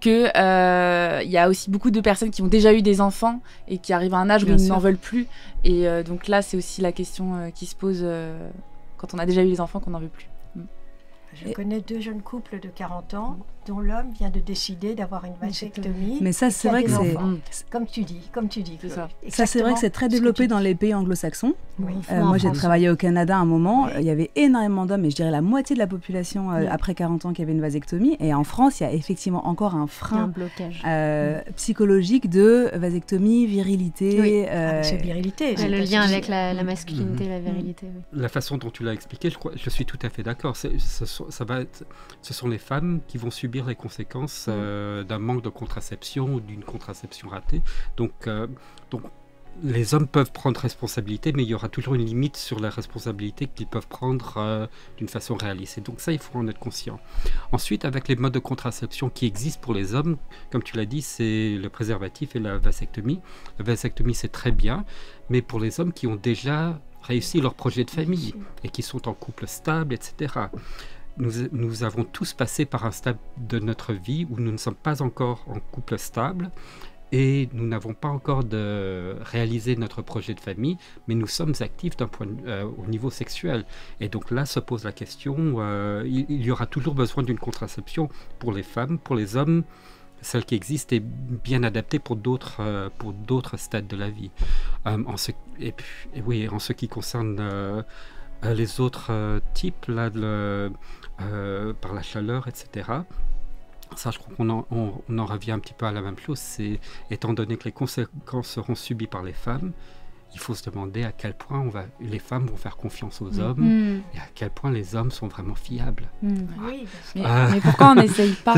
que il y a aussi beaucoup de personnes qui ont déjà eu des enfants et qui arrivent à un âge où ils n'en veulent plus. Et donc là, c'est aussi la question qui se pose quand on a déjà eu les enfants qu'on n'en veut plus. Je connais 2 jeunes couples de 40 ans dont l'homme vient de décider d'avoir une vasectomie. Mais ça, c'est vrai que c'est... Comme tu dis. C'est ça. Ça, c'est vrai que c'est très développé dans les pays anglo-saxons. Oui. Moi, j'ai travaillé au Canada à un moment. Il y avait énormément d'hommes, et je dirais la moitié de la population après 40 ans qui avait une vasectomie. Et en France, il y a effectivement encore un frein psychologique de vasectomie, virilité. C'est virilité. Le lien avec la masculinité, la virilité. La façon dont tu l'as expliqué, je suis tout à fait d'accord. Ce sont les femmes qui vont subir les conséquences d'un manque de contraception ou d'une contraception ratée. Donc, les hommes peuvent prendre responsabilité, mais il y aura toujours une limite sur la responsabilité qu'ils peuvent prendre d'une façon réaliste. Et donc ça, il faut en être conscient. Ensuite, avec les modes de contraception qui existent pour les hommes, comme tu l'as dit, c'est le préservatif et la vasectomie. La vasectomie, c'est très bien, mais pour les hommes qui ont déjà réussi leur projet de famille et qui sont en couple stable, etc. Nous avons tous passé par un stade de notre vie où nous ne sommes pas encore en couple stable et nous n'avons pas encore réalisé notre projet de famille, mais nous sommes actifs au niveau sexuel. Et donc là se pose la question, il y aura toujours besoin d'une contraception pour les femmes, pour les hommes. Celle qui existe est bien adaptée pour d'autres stades de la vie. En ce qui concerne les autres types, là, par la chaleur, etc., ça, je crois qu'on en revient un petit peu à la même chose. C'est, étant donné que les conséquences seront subies par les femmes, il faut se demander à quel point les femmes vont faire confiance aux hommes et à quel point les hommes sont vraiment fiables. Oui, mais pourquoi on n'essaye pas?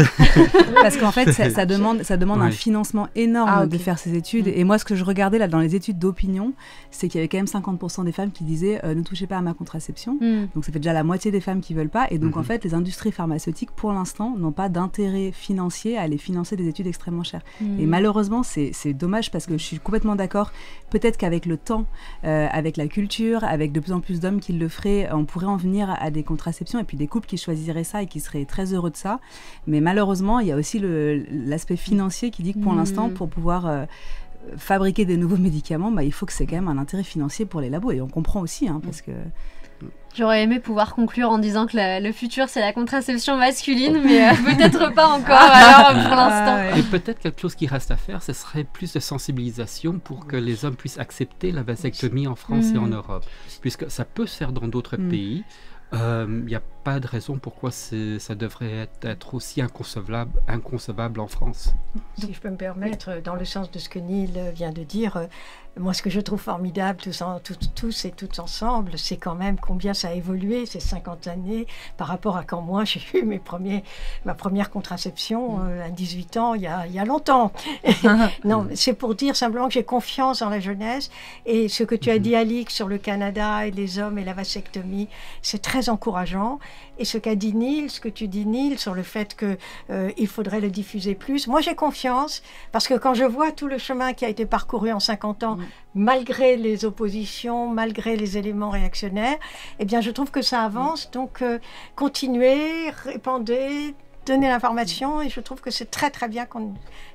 Parce qu'en fait, ça demande un financement énorme de faire ces études. Et moi, ce que je regardais là dans les études d'opinion, c'est qu'il y avait quand même 50% des femmes qui disaient ne touchez pas à ma contraception. Donc ça fait déjà la moitié des femmes qui veulent pas. Et donc en fait, les industries pharmaceutiques, pour l'instant, n'ont pas d'intérêt financier à aller financer des études extrêmement chères. Et malheureusement, c'est dommage parce que je suis complètement d'accord. Peut-être qu'avec le temps, avec la culture, avec de plus en plus d'hommes qui le feraient, on pourrait en venir à des contraceptions et puis des couples qui choisiraient ça et qui seraient très heureux de ça. Mais malheureusement, il y a aussi l'aspect financier qui dit que pour l'instant, pour pouvoir fabriquer des nouveaux médicaments, il faut que c'est quand même un intérêt financier pour les labos. Et on comprend aussi, parce que... J'aurais aimé pouvoir conclure en disant que le futur, c'est la contraception masculine, mais peut-être pas encore, alors pour l'instant. Et peut-être quelque chose qui reste à faire, ce serait plus de sensibilisation pour que les hommes puissent accepter la vasectomie en France et en Europe. Puisque ça peut se faire dans d'autres pays. Il n'y a pas de raison pourquoi ça devrait être aussi inconcevable en France. Si je peux me permettre, dans le sens de ce que Neil vient de dire, moi ce que je trouve formidable tous et toutes ensemble, c'est quand même combien ça a évolué ces 50 années par rapport à quand moi j'ai eu ma première contraception à 18 ans, il y a longtemps. Non, c'est pour dire simplement que j'ai confiance dans la jeunesse et ce que tu as dit Alix sur le Canada et les hommes et la vasectomie, c'est très encourageant. Et ce que tu dis Neil, sur le fait qu'il faudrait le diffuser plus, moi j'ai confiance, parce que quand je vois tout le chemin qui a été parcouru en 50 ans, malgré les oppositions, malgré les éléments réactionnaires, eh bien je trouve que ça avance, donc continuez, répandez, donnez l'information, et je trouve que c'est très très bien que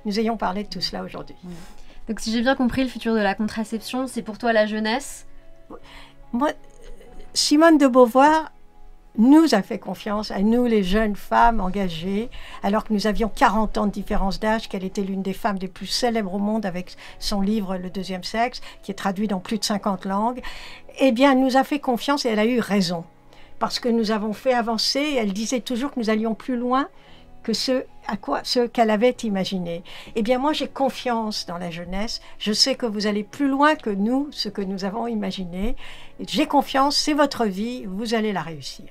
nous ayons parlé de tout cela aujourd'hui. Donc si j'ai bien compris, le futur de la contraception, c'est pour toi la jeunesse? Moi, Simone de Beauvoir nous a fait confiance, à nous les jeunes femmes engagées, alors que nous avions 40 ans de différence d'âge, qu'elle était l'une des femmes les plus célèbres au monde avec son livre Le deuxième sexe, qui est traduit dans plus de 50 langues. Eh bien, elle nous a fait confiance et elle a eu raison, parce que nous avons fait avancer, elle disait toujours que nous allions plus loin que ce qu'elle avait imaginé. Eh bien, moi, j'ai confiance dans la jeunesse. Je sais que vous allez plus loin que nous, ce que nous avons imaginé. J'ai confiance, c'est votre vie, vous allez la réussir.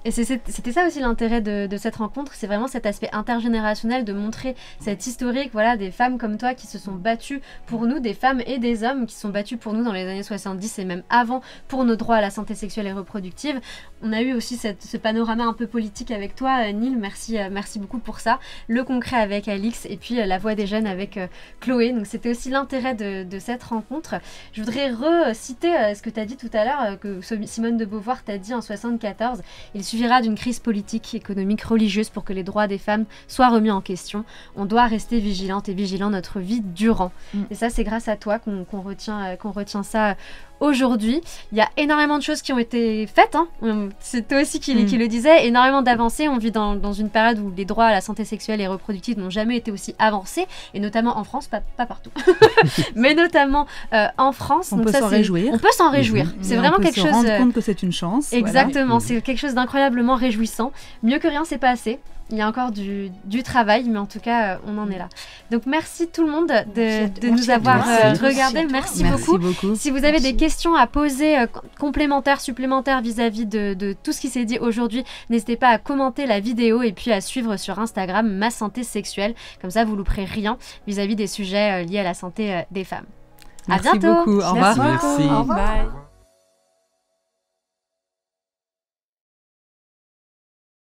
Et c'était ça aussi l'intérêt de cette rencontre, c'est vraiment cet aspect intergénérationnel, de montrer cette historique, voilà, des femmes comme toi qui se sont battues pour nous, des femmes et des hommes qui se sont battus pour nous dans les années 70 et même avant pour nos droits à la santé sexuelle et reproductive. On a eu aussi ce panorama un peu politique avec toi, Neil, merci beaucoup pour ça. Le concret avec Alix et puis la voix des jeunes avec Chloé. Donc c'était aussi l'intérêt de cette rencontre. Je voudrais reciter ce que tu as dit tout à l'heure, que Simone de Beauvoir t'a dit en 74. Il suivira d'une crise politique, économique, religieuse pour que les droits des femmes soient remis en question. On doit rester vigilante et vigilant notre vie durant. Et ça, c'est grâce à toi qu'on retient ça aujourd'hui. Il y a énormément de choses qui ont été faites. C'est toi aussi qui le disais. Énormément d'avancées. On vit dans une période où les droits à la santé sexuelle et reproductive n'ont jamais été aussi avancés. Et notamment en France, pas partout. Mais notamment en France. On peut s'en réjouir. On peut s'en réjouir. C'est vraiment quelque chose... On peut se rendre compte que c'est une chance. Exactement. C'est quelque chose d'incroyablement réjouissant. Mieux que rien, c'est pas assez. Il y a encore du travail, mais en tout cas, on en est là. Donc, merci tout le monde de nous avoir regardés. Merci beaucoup. Si vous avez des questions à poser complémentaires, supplémentaires vis-à-vis de tout ce qui s'est dit aujourd'hui, n'hésitez pas à commenter la vidéo et puis à suivre sur Instagram Ma Santé Sexuelle. Comme ça, vous ne louperez rien vis-à-vis des sujets liés à la santé des femmes. Merci à bientôt. Beaucoup. Au revoir. Merci. Au revoir. Bye.